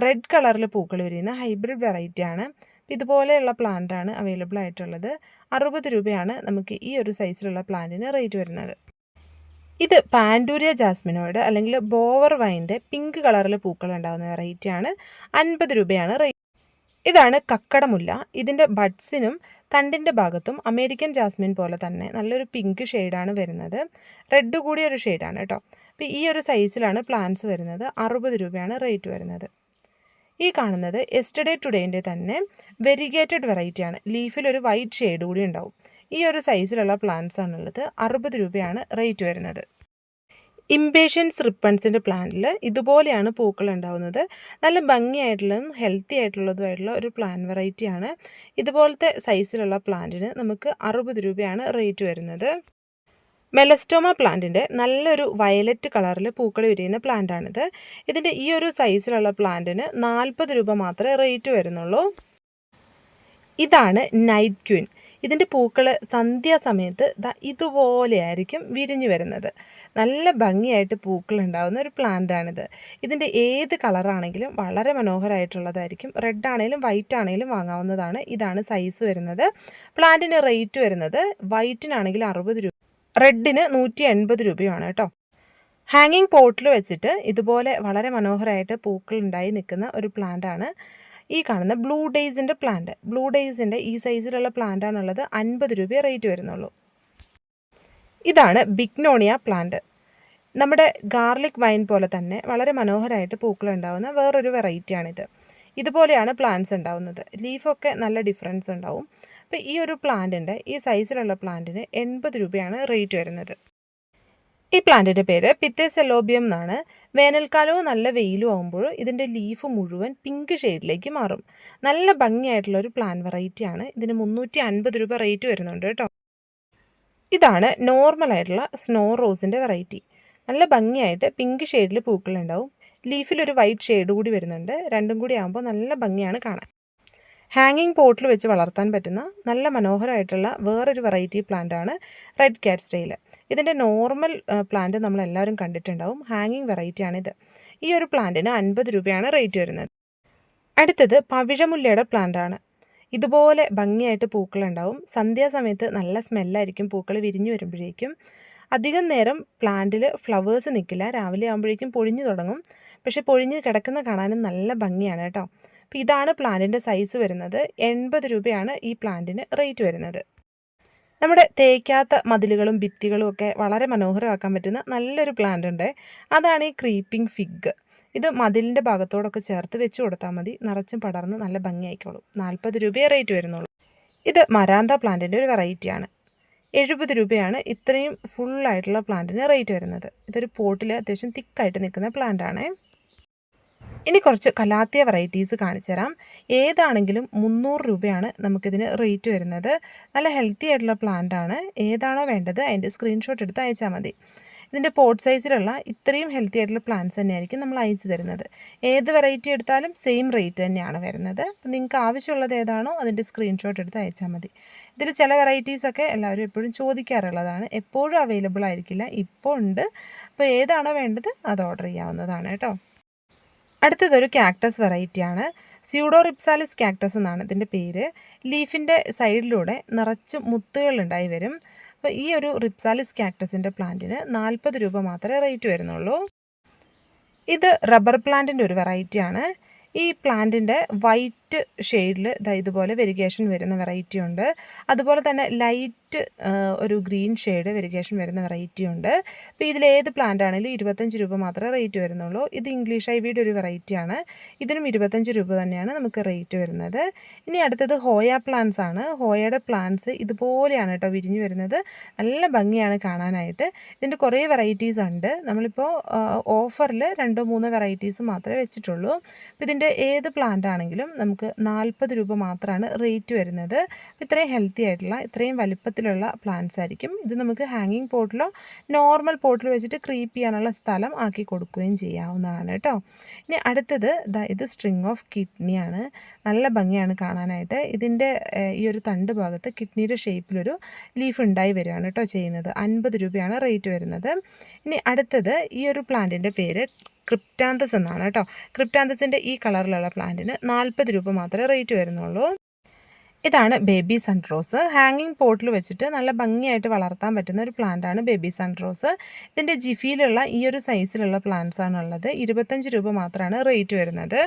റെഡ് കളറിൽ പൂക്കൾ വരുന്ന ഹൈബ്രിഡ് വെറൈറ്റിയാണ്. ഇതുപോലെയുള്ള പ്ലാന്റാണ് അവൈലബിൾ ആയിട്ടുള്ളത്. 60 രൂപയാണ് നമുക്ക് ഈ ഒരു സൈസിലുള്ള പ്ലാന്റിന് റേറ്റ് വരുന്നത്. ഇത് പാൻഡൂരിയ ജാസ്മിനോയിഡ് അല്ലെങ്കിൽ ബോവർ വൈൻ്റെ പിങ്ക് കളറിൽ പൂക്കൾ ഉണ്ടാകുന്ന വെറൈറ്റിയാണ്. 50 രൂപയാണ് റേറ്റ്. ഇതാണ് കക്കടമുല്ല. ഇതിൻ്റെ ബഡ്സിനും തണ്ടിൻ്റെ ഭാഗത്തും അമേരിക്കൻ ജാസ്മിൻ പോലെ തന്നെ നല്ലൊരു പിങ്ക് ഷെയ്ഡാണ് വരുന്നത്. റെഡ് കൂടിയ ഒരു ഷെയ്ഡാണ് കേട്ടോ. അപ്പോൾ ഈ ഒരു സൈസിലാണ് പ്ലാന്റ്സ് വരുന്നത്. 60 രൂപയാണ് റേറ്റ് വരുന്നത്. ഈ കാണുന്നത് യെസ്റ്റർഡേ ടുഡേൻ്റെ തന്നെ വെരിഗേറ്റഡ് വെറൈറ്റിയാണ്. ലീഫിലൊരു വൈറ്റ് ഷെയ്ഡ് കൂടി ഉണ്ടാവും. ഈ ഒരു സൈസിലുള്ള പ്ലാന്റ്സ് ആണുള്ളത്. 60 രൂപയാണ് റേറ്റ് വരുന്നത്. ഇംപേഷ്യൻസ് റിപ്പൺസിൻ്റെ പ്ലാന്റിൽ ഇതുപോലെയാണ് പൂക്കൾ ഉണ്ടാവുന്നത്. നല്ല ഭംഗിയായിട്ടുള്ളതും ഹെൽത്തി ആയിട്ടുള്ളതുമായിട്ടുള്ള ഒരു പ്ലാന്റ് വെറൈറ്റിയാണ്. ഇതുപോലത്തെ സൈസിലുള്ള പ്ലാന്റിന് നമുക്ക് 60 രൂപയാണ് റേറ്റ് വരുന്നത്. മെലസ്റ്റോമ പ്ലാന്റിൻ്റെ നല്ലൊരു വയലറ്റ് കളറിൽ പൂക്കൾ വിരിയുന്ന പ്ലാന്റാണിത്. ഇതിൻ്റെ ഈ ഒരു സൈസിലുള്ള പ്ലാന്റിന് 40 രൂപ മാത്രമേ റേറ്റ് വരുന്നുള്ളൂ. ഇതാണ് നൈറ്റ് ക്വീൻ. ഇതിൻ്റെ പൂക്കൾ സന്ധ്യാസമയത്ത് ഇതുപോലെയായിരിക്കും വിരിഞ്ഞു വരുന്നത്. നല്ല ഭംഗിയായിട്ട് പൂക്കൾ ഉണ്ടാകുന്ന ഒരു പ്ലാന്റാണിത്. ഇതിൻ്റെ ഏത് കളറാണെങ്കിലും വളരെ മനോഹരമായിട്ടുള്ളതായിരിക്കും. റെഡ് ആണെങ്കിലും വൈറ്റ് ആണെങ്കിലും വാങ്ങാവുന്നതാണ്. ഇതാണ് സൈസ് വരുന്നത്. പ്ലാന്റിന് റേറ്റ് വരുന്നത് വൈറ്റിനാണെങ്കിൽ 60 രൂപ, റെഡിന് 180 രൂപയാണ് കേട്ടോ. ഹാങ്ങിങ് പോട്ടിൽ വെച്ചിട്ട് ഇതുപോലെ വളരെ മനോഹരമായിട്ട് പൂക്കൾ ഉണ്ടായി നിൽക്കുന്ന ഒരു പ്ലാന്റാണ് ഈ കാണുന്ന ബ്ലൂ ഡേയ്സിൻ്റെ പ്ലാന്റ്. ബ്ലൂ ഡേയ്സിൻ്റെ ഈ സൈസിലുള്ള പ്ലാന്റാണുള്ളത്. 50 രൂപ റേറ്റ് വരുന്നുള്ളൂ. ഇതാണ് ബിഗ്നോണിയ പ്ലാന്റ്. നമ്മുടെ ഗാർലിക് വൈൻ പോലെ തന്നെ വളരെ മനോഹരമായിട്ട് പൂക്കളുണ്ടാകുന്ന വേറൊരു വെറൈറ്റിയാണിത്. ഇതുപോലെയാണ് പ്ലാന്റ്സ് ഉണ്ടാവുന്നത്. ലീഫൊക്കെ നല്ല ഡിഫറൻസ് ഉണ്ടാവും. അപ്പോൾ ഈ ഒരു പ്ലാന്റിൻ്റെ ഈ സൈസിലുള്ള പ്ലാന്റിന് 80 രൂപയാണ് റേറ്റ് വരുന്നത്. ഈ പ്ലാന്റിൻ്റെ പേര് പിത്തേസെലോബിയം എന്നാണ്. വേനൽക്കാലവും നല്ല വെയിലും ആകുമ്പോൾ ഇതിൻ്റെ ലീഫ് മുഴുവൻ പിങ്ക് ഷെയ്ഡിലേക്ക് മാറും. നല്ല ഭംഗിയായിട്ടുള്ള ഒരു പ്ലാന്റ് വെറൈറ്റിയാണ്. ഇതിന് 350 രൂപ റേറ്റ് വരുന്നുണ്ട് കേട്ടോ. ഇതാണ് നോർമലായിട്ടുള്ള സ്നോ റോസിൻ്റെ വെറൈറ്റി. നല്ല ഭംഗിയായിട്ട് പിങ്ക് ഷെയ്ഡിൽ പൂക്കളുണ്ടാവും. ലീഫിലൊരു വൈറ്റ് ഷെയ്ഡ് കൂടി വരുന്നുണ്ട്. രണ്ടും കൂടി ആകുമ്പോൾ നല്ല ഭംഗിയാണ് കാണാൻ. ഹാങ്ങിങ് പോട്ടിൽ വെച്ച് വളർത്താൻ പറ്റുന്ന നല്ല മനോഹരമായിട്ടുള്ള വേറൊരു വെറൈറ്റി പ്ലാന്റാണ് റെഡ് കാറ്റ് സ്റ്റൈൽ. ഇതിൻ്റെ നോർമൽ പ്ലാന്റ് നമ്മളെല്ലാവരും കണ്ടിട്ടുണ്ടാവും. ഹാങ്ങിങ് വെറൈറ്റിയാണിത്. ഈ ഒരു പ്ലാന്റിന് 50 രൂപയാണ് റേറ്റ് വരുന്നത്. അടുത്തത് പവിഴമുല്ലയുടെ പ്ലാന്റാണ്. ഇതുപോലെ ഭംഗിയായിട്ട് പൂക്കളുണ്ടാവും. സന്ധ്യാസമയത്ത് നല്ല സ്മെല്ലായിരിക്കും പൂക്കൾ വിരിഞ്ഞു വരുമ്പോഴേക്കും. അധികം നേരം പ്ലാന്റിൽ ഫ്ലവേഴ്സ് നിൽക്കില്ല. രാവിലെ ആകുമ്പോഴേക്കും പൊഴിഞ്ഞു തുടങ്ങും. പക്ഷെ പൊഴിഞ്ഞ് കിടക്കുന്ന കാണാനും നല്ല ഭംഗിയാണ് കേട്ടോ. അപ്പോൾ ഇതാണ് പ്ലാന്റിൻ്റെ സൈസ് വരുന്നത്. 80 രൂപയാണ് ഈ പ്ലാന്റിന് റേറ്റ് വരുന്നത്. നമ്മുടെ തേക്കാത്ത മതിലുകളും ഭിത്തികളും ഒക്കെ വളരെ മനോഹരമാക്കാൻ പറ്റുന്ന നല്ലൊരു പ്ലാന്റ് ഉണ്ട്. അതാണ് ഈ ക്രീപ്പിംഗ് ഫിഗ്. ഇത് മതിലിൻ്റെ ഭാഗത്തോടൊക്കെ ചേർത്ത് വെച്ച് കൊടുത്താൽ മതി, നിറച്ചും പടർന്ന് നല്ല ഭംഗിയായിക്കോളും. 40 രൂപയെ റേറ്റ് വരുന്നുള്ളൂ. ഇത് മരാന്ത പ്ലാന്റിൻ്റെ ഒരു വെറൈറ്റിയാണ്. 70 രൂപയാണ് ഇത്രയും ഫുള്ളായിട്ടുള്ള പ്ലാന്റിന് റേറ്റ് വരുന്നത്. ഇതൊരു പോട്ടിൽ അത്യാവശ്യം തിക്കായിട്ട് നിൽക്കുന്ന പ്ലാന്റാണ്. ഇനി കുറച്ച് കലാത്തിയ വെറൈറ്റീസ് കാണിച്ചു തരാം. ഏതാണെങ്കിലും 300 രൂപയാണ് നമുക്കിതിന് റേറ്റ് വരുന്നത്. നല്ല ഹെൽത്തി ആയിട്ടുള്ള പ്ലാന്റാണ്. ഏതാണോ വേണ്ടത് അതിൻ്റെ സ്ക്രീൻഷോട്ട് എടുത്ത് അയച്ചാൽ മതി. ഇതിൻ്റെ പോട്ട് സൈസിലുള്ള ഇത്രയും ഹെൽത്തി ആയിട്ടുള്ള പ്ലാന്റ്സ് തന്നെയായിരിക്കും നമ്മൾ അയച്ചു തരുന്നത്. ഏത് വെറൈറ്റി എടുത്താലും സെയിം റേറ്റ് തന്നെയാണ് വരുന്നത്. അപ്പോൾ നിങ്ങൾക്ക് ആവശ്യമുള്ളത് ഏതാണോ അതിൻ്റെ സ്ക്രീൻഷോട്ട് എടുത്ത് അയച്ചാൽ മതി. ഇതിൽ ചില വെറൈറ്റീസൊക്കെ എല്ലാവരും എപ്പോഴും ചോദിക്കാറുള്ളതാണ്. എപ്പോഴും അവൈലബിൾ ആയിരിക്കില്ല, ഇപ്പോൾ ഉണ്ട്. അപ്പോൾ ഏതാണോ വേണ്ടത് അത് ഓർഡർ ചെയ്യാവുന്നതാണ് കേട്ടോ. അടുത്തതൊരു കാക്ടസ് വെറൈറ്റിയാണ്. സ്യൂഡോറിപ്സാലിസ് കാക്ടസ് എന്നാണ് ഇതിൻ്റെ പേര്. ലീഫിൻ്റെ സൈഡിലൂടെ നിറച്ച് മുത്തുകളുണ്ടായി വരും. അപ്പോൾ ഈ ഒരു റിപ്സാലിസ് കാക്ടസിൻ്റെ പ്ലാന്റിന് 40 രൂപ മാത്രമേ റേറ്റ് വരുന്നുള്ളൂ. ഇത് റബ്ബർ പ്ലാന്റിൻ്റെ ഒരു വെറൈറ്റിയാണ്. ഈ പ്ലാന്റിൻ്റെ വൈറ്റ് ഷെയ്ഡിൽ ഇതുപോലെ വെരിഗേഷൻ വരുന്ന വെറൈറ്റി ഉണ്ട്. അതുപോലെ തന്നെ ലൈറ്റ് ഒരു ഗ്രീൻ ഷെയ്ഡ് വെരിഗേഷൻ വരുന്ന വെറൈറ്റി ഉണ്ട്. അപ്പോൾ ഇതിലേത് പ്ലാന്റ് ആണെങ്കിലും 25 രൂപ മാത്രമേ റേറ്റ് വരുന്നുള്ളൂ. ഇത് ഇംഗ്ലീഷ് ഐവിയുടെ ഒരു വെറൈറ്റിയാണ്. ഇതിനും 25 രൂപ തന്നെയാണ് നമുക്ക് റേറ്റ് വരുന്നത്. ഇനി അടുത്തത് ഹോയ പ്ലാന്റ്സ് ആണ്. ഹോയയുടെ പ്ലാന്റ്സ് ഇതുപോലെയാണ് കേട്ടോ വിരിഞ്ഞു വരുന്നത്. നല്ല ഭംഗിയാണ് കാണാനായിട്ട്. ഇതിൻ്റെ കുറേ വെറൈറ്റീസ് ഉണ്ട്. നമ്മളിപ്പോൾ ഓഫറിൽ 2-3 വെറൈറ്റീസ് മാത്രമേ വെച്ചിട്ടുള്ളൂ. അപ്പോൾ ഇതിൻ്റെ ഏത് പ്ലാന്റ് ആണെങ്കിലും നമുക്ക് 40 രൂപ മാത്രമാണ് റേറ്റ് വരുന്നത്. ഇത്രയും ഹെൽത്തി ആയിട്ടുള്ള ഇത്രയും വലിപ്പത്തിലുള്ള പ്ലാന്റ്സ് ആയിരിക്കും. ഇത് നമുക്ക് ഹാങ്ങിങ് പോട്ടിലോ നോർമൽ പോട്ടിലോ വെച്ചിട്ട് ക്രീപ്പ് ചെയ്യാനുള്ള സ്ഥലം ആക്കി കൊടുക്കുകയും ചെയ്യാവുന്നതാണ് കേട്ടോ. ഇനി അടുത്തത് ഇത് സ്ട്രിങ് ഓഫ് കിഡ്നിയാണ്. നല്ല ഭംഗിയാണ് കാണാനായിട്ട്. ഇതിൻ്റെ ഈ ഒരു തണ്ട് ഭാഗത്ത് കിഡ്നിയുടെ ഷേപ്പിലൊരു ലീഫ് ഉണ്ടായി വരികയാണ് കേട്ടോ ചെയ്യുന്നത്. 50 രൂപയാണ് റേറ്റ് വരുന്നത്. ഇനി അടുത്തത് ഈ ഒരു പ്ലാന്റിൻ്റെ പേര് ക്രിപ്റ്റാന്തസ് എന്നാണ് കേട്ടോ. ക്രിപ്റ്റാന്തസിൻ്റെ ഈ കളറിലുള്ള പ്ലാന്റിന് 40 രൂപ മാത്രമേ റേറ്റ് വരുന്നുള്ളൂ. ഇതാണ് ബേബി സൺറോസ്. ഹാങ്ങിങ് പോട്ടിൽ വെച്ചിട്ട് നല്ല ഭംഗിയായിട്ട് വളർത്താൻ പറ്റുന്ന ഒരു പ്ലാന്റാണ് ബേബി സൺറോസ്. ഇതിൻ്റെ ജിഫിയിലുള്ള ഈ ഒരു സൈസിലുള്ള പ്ലാന്റ്സ് ആണുള്ളത്. 25 രൂപ മാത്രമാണ് റേറ്റ് വരുന്നത്.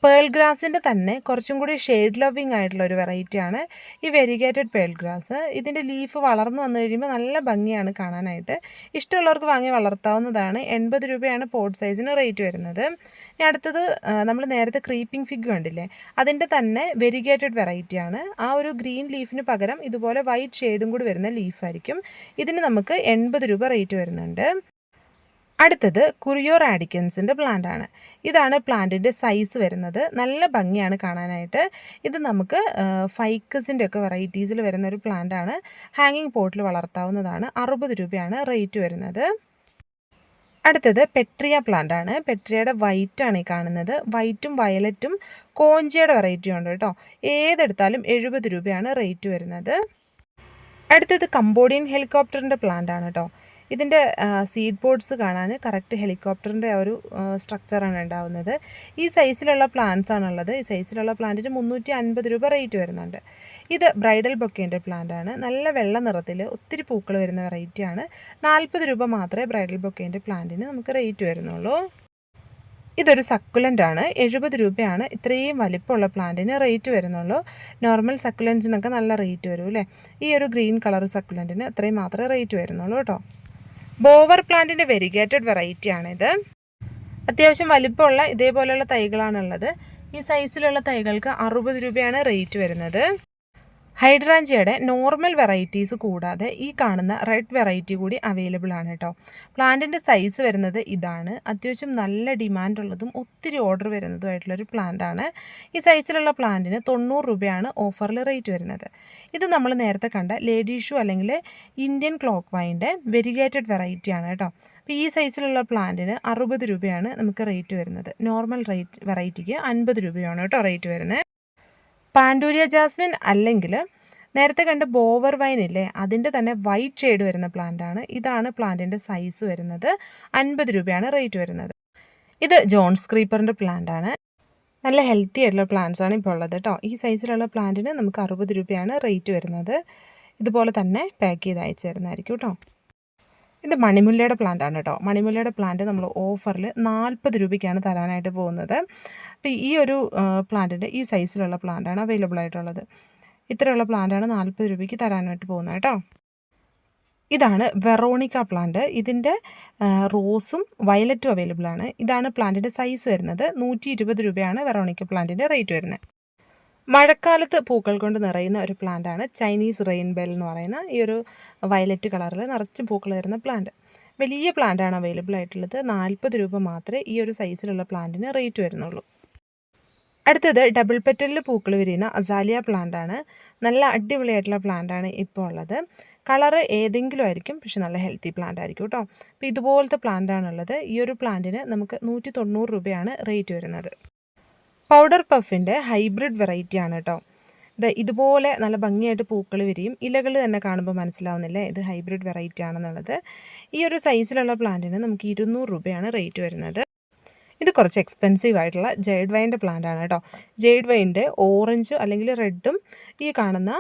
പേൾ ഗ്രാസിൻ്റെ തന്നെ കുറച്ചും കൂടി ഷെയ്ഡ് ലവിങ് ആയിട്ടുള്ള ഒരു വെറൈറ്റിയാണ് ഈ വെരിഗേറ്റഡ് പേൾ ഗ്രാസ്. ഇതിൻ്റെ ലീഫ് വളർന്നു വന്നു കഴിയുമ്പോൾ നല്ല ഭംഗിയാണ് കാണാനായിട്ട്. ഇഷ്ടമുള്ളവർക്ക് വാങ്ങി വളർത്താവുന്നതാണ്. 80 രൂപയാണ് പോട്ട് സൈസിന് റേറ്റ് വരുന്നത്. ഇനി അടുത്തത് നമ്മൾ നേരത്തെ ക്രീപ്പിംഗ് ഫിഗ് കണ്ടില്ലേ, അതിൻ്റെ തന്നെ വെരിഗേറ്റഡ് വെറൈറ്റിയാണ്. ആ ഒരു ഗ്രീൻ ലീഫിന് പകരം ഇതുപോലെ വൈറ്റ് ഷെയ്ഡും കൂടി വരുന്ന ലീഫായിരിക്കും. ഇതിന് നമുക്ക് 80 രൂപ റേറ്റ് വരുന്നുണ്ട്. അടുത്തത് കുറിയോ റാഡിക്കൻസിൻ്റെ പ്ലാന്റ് ആണ്. ഇതാണ് പ്ലാന്റിൻ്റെ സൈസ് വരുന്നത്. നല്ല ഭംഗിയാണ് കാണാനായിട്ട്. ഇത് നമുക്ക് ഫൈക്കസിൻ്റെ ഒക്കെ വെറൈറ്റീസിൽ വരുന്ന ഒരു പ്ലാന്റ് ആണ്. ഹാങ്ങിങ് പോട്ടിൽ വളർത്താവുന്നതാണ്. 60 രൂപയാണ് റേറ്റ് വരുന്നത്. അടുത്തത് പെട്രിയ പ്ലാന്റ് ആണ്. പെട്രിയയുടെ വൈറ്റാണ് ഈ കാണുന്നത്. വൈറ്റും വയലറ്റും കോഞ്ചിയുടെ വെറൈറ്റി ഉണ്ട് കേട്ടോ. ഏതെടുത്താലും 70 രൂപയാണ് റേറ്റ് വരുന്നത്. അടുത്തത് കംബോഡിയൻ ഹെലികോപ്റ്ററിൻ്റെ പ്ലാന്റ് ആണ് കേട്ടോ. ഇതിൻ്റെ സീഡ് പോഡ്സ് കാണാൻ കറക്റ്റ് ഹെലികോപ്റ്ററിൻ്റെ ഒരു സ്ട്രക്ചറാണ് ഉണ്ടാവുന്നത്. ഈ സൈസിലുള്ള പ്ലാന്റ്സ് ആണുള്ളത്. ഈ സൈസിലുള്ള പ്ലാന്റിന് 350 രൂപ റേറ്റ് വരുന്നുണ്ട്. ഇത് ബ്രൈഡൽ ബൊക്കേൻ്റെ പ്ലാന്റ് ആണ്. നല്ല വെള്ള നിറത്തിൽ ഒത്തിരി പൂക്കൾ വരുന്ന വെറൈറ്റിയാണ്. 40 രൂപ മാത്രമേ ബ്രൈഡൽ ബൊക്കേൻ്റെ പ്ലാന്റിന് നമുക്ക് റേറ്റ് വരുന്നുള്ളൂ. ഇതൊരു സക്കുലൻ്റ് ആണ്. 70 രൂപയാണ് ഇത്രയും വലിപ്പമുള്ള പ്ലാന്റിന് റേറ്റ് വരുന്നുള്ളൂ. നോർമൽ സക്കുലൻസിനൊക്കെ നല്ല റേറ്റ് വരും അല്ലേ. ഈ ഒരു ഗ്രീൻ കളർ സക്കുലൻറ്റിന് ഇത്രയും മാത്രമേ റേറ്റ് വരുന്നുള്ളൂ കേട്ടോ. ബോവർ പ്ലാന്റിൻ്റെ വെരിഗേറ്റഡ് വെറൈറ്റിയാണിത്. അത്യാവശ്യം വലിപ്പമുള്ള ഇതേപോലെയുള്ള തൈകളാണുള്ളത്. ഈ സൈസിലുള്ള തൈകൾക്ക് 60 രൂപയാണ് റേറ്റ് വരുന്നത്. ഹൈഡ്രാഞ്ചിയയുടെ നോർമൽ വെറൈറ്റീസ് കൂടാതെ ഈ കാണുന്ന റെഡ് വെറൈറ്റി കൂടി അവൈലബിൾ ആണ് കേട്ടോ. പ്ലാന്റിൻ്റെ സൈസ് വരുന്നത് ഇതാണ്. അത്യാവശ്യം നല്ല ഡിമാൻഡ് ഉള്ളതും ഒത്തിരി ഓർഡർ വരുന്നതുമായിട്ടുള്ളൊരു പ്ലാന്റാണ്. ഈ സൈസിലുള്ള പ്ലാന്റിന് 90 രൂപയാണ് ഓഫറിൽ റേറ്റ് വരുന്നത്. ഇത് നമ്മൾ നേരത്തെ കണ്ട ലേഡി ഷൂ അല്ലെങ്കിൽ ഇന്ത്യൻ ക്ലോക്ക് വൈൻ്റെ വെരിഗേറ്റഡ് വെറൈറ്റിയാണ് കേട്ടോ. അപ്പോൾ ഈ സൈസിലുള്ള പ്ലാന്റിന് 60 രൂപയാണ് നമുക്ക് റേറ്റ് വരുന്നത്. നോർമൽ വെറൈറ്റിക്ക് 50 രൂപയാണ് കേട്ടോ റേറ്റ് വരുന്നത്. പാൻഡൂരിയ ജാസ്മിൻ അല്ലെങ്കിൽ നേരത്തെ കണ്ട ബോവർ വൈൻ ഇല്ലേ, അതിൻ്റെ തന്നെ വൈറ്റ് ഷെയ്ഡ് വരുന്ന പ്ലാന്റാണ്. ഇതാണ് പ്ലാന്റിൻ്റെ സൈസ് വരുന്നത്. 50 രൂപയാണ് റേറ്റ് വരുന്നത്. ഇത് ജോൺസ് ക്രീപ്പറിൻ്റെ പ്ലാന്റാണ്. നല്ല ഹെൽത്തി ആയിട്ടുള്ള പ്ലാന്റ്സ് ആണ് ഇപ്പോൾ ഉള്ളത് കേട്ടോ. ഈ സൈസിലുള്ള പ്ലാന്റിന് നമുക്ക് 60 രൂപയാണ് റേറ്റ് വരുന്നത്. ഇതുപോലെ തന്നെ പാക്ക് ചെയ്ത് അയച്ചു തരുന്നതായിരിക്കും കേട്ടോ. ഇത് മണിമുല്ലയുടെ പ്ലാന്റ് ആണ് കേട്ടോ. മണിമുല്ലയുടെ പ്ലാന്റ് നമ്മൾ ഓഫറിൽ 40 രൂപയ്ക്കാണ് തരാനായിട്ട് പോകുന്നത്. അപ്പോൾ ഈ ഒരു പ്ലാന്റിൻ്റെ ഈ സൈസിലുള്ള പ്ലാന്റാണ് അവൈലബിൾ ആയിട്ടുള്ളത്. ഇത്രയുള്ള പ്ലാന്റാണ് 40 രൂപയ്ക്ക് തരാനായിട്ട് പോകുന്നത് കേട്ടോ. ഇതാണ് വെറോണിക്ക പ്ലാന്റ്. ഇതിൻ്റെ റോസും വയലറ്റും അവൈലബിൾ ആണ്. ഇതാണ് പ്ലാന്റിൻ്റെ സൈസ് വരുന്നത്. 120 രൂപയാണ് വെറോണിക്ക പ്ലാന്റിൻ്റെ റേറ്റ് വരുന്നത്. മഴക്കാലത്ത് പൂക്കൾ കൊണ്ട് നിറയുന്ന ഒരു പ്ലാന്റാണ് ചൈനീസ് റെയിൻബെൽ എന്ന് പറയുന്ന ഈ ഒരു വയലറ്റ് കളറിൽ നിറച്ചും പൂക്കൾ വരുന്ന പ്ലാന്റ്. വലിയ പ്ലാന്റാണ് അവൈലബിൾ ആയിട്ടുള്ളത്. 40 രൂപ മാത്രമേ ഈ ഒരു സൈസിലുള്ള പ്ലാന്റിന് റേറ്റ് വരുന്നുള്ളൂ. അടുത്തത് ഡബിൾ പെറ്റലിൽ പൂക്കൾ വിരിയുന്ന അസാലിയ പ്ലാന്റ് ആണ്. നല്ല അടിപൊളിയായിട്ടുള്ള പ്ലാന്റാണ് ഇപ്പോൾ ഉള്ളത്. കളറ് ഏതെങ്കിലും ആയിരിക്കും, പക്ഷെ നല്ല ഹെൽത്തി പ്ലാന്റ് ആയിരിക്കും കേട്ടോ. അപ്പോൾ ഇതുപോലത്തെ പ്ലാന്റാണുള്ളത്. ഈ ഒരു പ്ലാന്റിന് നമുക്ക് 190 രൂപയാണ് റേറ്റ് വരുന്നത്. പൗഡർ പഫിൻ്റെ ഹൈബ്രിഡ് വെറൈറ്റി ആണ് കേട്ടോ. ഇതുപോലെ നല്ല ഭംഗിയായിട്ട് പൂക്കൾ വിരിയും. ഇലകൾ തന്നെ കാണുമ്പോൾ മനസ്സിലാവുന്നില്ലേ ഇത് ഹൈബ്രിഡ് വെറൈറ്റി ആണെന്നുള്ളത്. ഈ ഒരു സൈസിലുള്ള പ്ലാന്റിന് നമുക്ക് 200 രൂപയാണ് റേറ്റ് വരുന്നത്. ഇത് കുറച്ച് എക്സ്പെൻസീവ് ആയിട്ടുള്ള ജെയ്ഡ് വൈൻ്റെ പ്ലാന്റ് ആണ് കേട്ടോ. ജെയ്ഡ് വൈൻ്റെ ഓറഞ്ച് അല്ലെങ്കിൽ റെഡും ഈ കാണുന്ന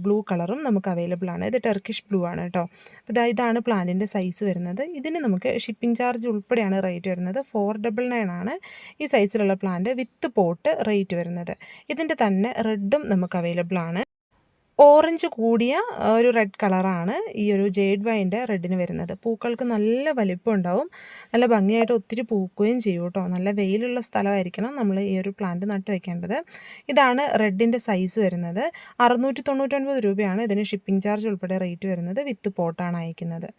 ബ്ലൂ കളറും നമുക്ക് അവൈലബിൾ ആണ്. ഇത് ടെർക്കിഷ് ബ്ലൂ ആണ് കേട്ടോ. അപ്പോൾ ഇതാണ് പ്ലാന്റിൻ്റെ സൈസ് വരുന്നത്. ഇതിന് നമുക്ക് ഷിപ്പിംഗ് ചാർജ് ഉൾപ്പെടെയാണ് റേറ്റ് വരുന്നത്. 499 ആണ് ഈ സൈസിലുള്ള പ്ലാന്റ് വിത്ത് പോട്ട് റേറ്റ് വരുന്നത്. ഇതിൻ്റെ തന്നെ റെഡും നമുക്ക് അവൈലബിൾ ആണ്. ഓറഞ്ച് കൂടിയ ഒരു റെഡ് കളറാണ് ഈ ഒരു ജെയ്ഡ് വൈൻ്റെ റെഡിന് വരുന്നത്. പൂക്കൾക്ക് നല്ല വലിപ്പം ഉണ്ടാവും, നല്ല ഭംഗിയായിട്ട് ഒത്തിരി പൂക്കുകയും ചെയ്യും കേട്ടോ. നല്ല വെയിലുള്ള സ്ഥലമായിരിക്കണം നമ്മൾ ഈ ഒരു പ്ലാന്റ് നട്ടു വയ്ക്കേണ്ടത്. ഇതാണ് റെഡിൻ്റെ സൈസ് വരുന്നത്. 699 രൂപയാണ് ഇതിന് ഷിപ്പിംഗ് ചാർജ് ഉൾപ്പെടെ റേറ്റ് വരുന്നത്. വിത്ത് പോട്ടാണ് അയക്കുന്നത്.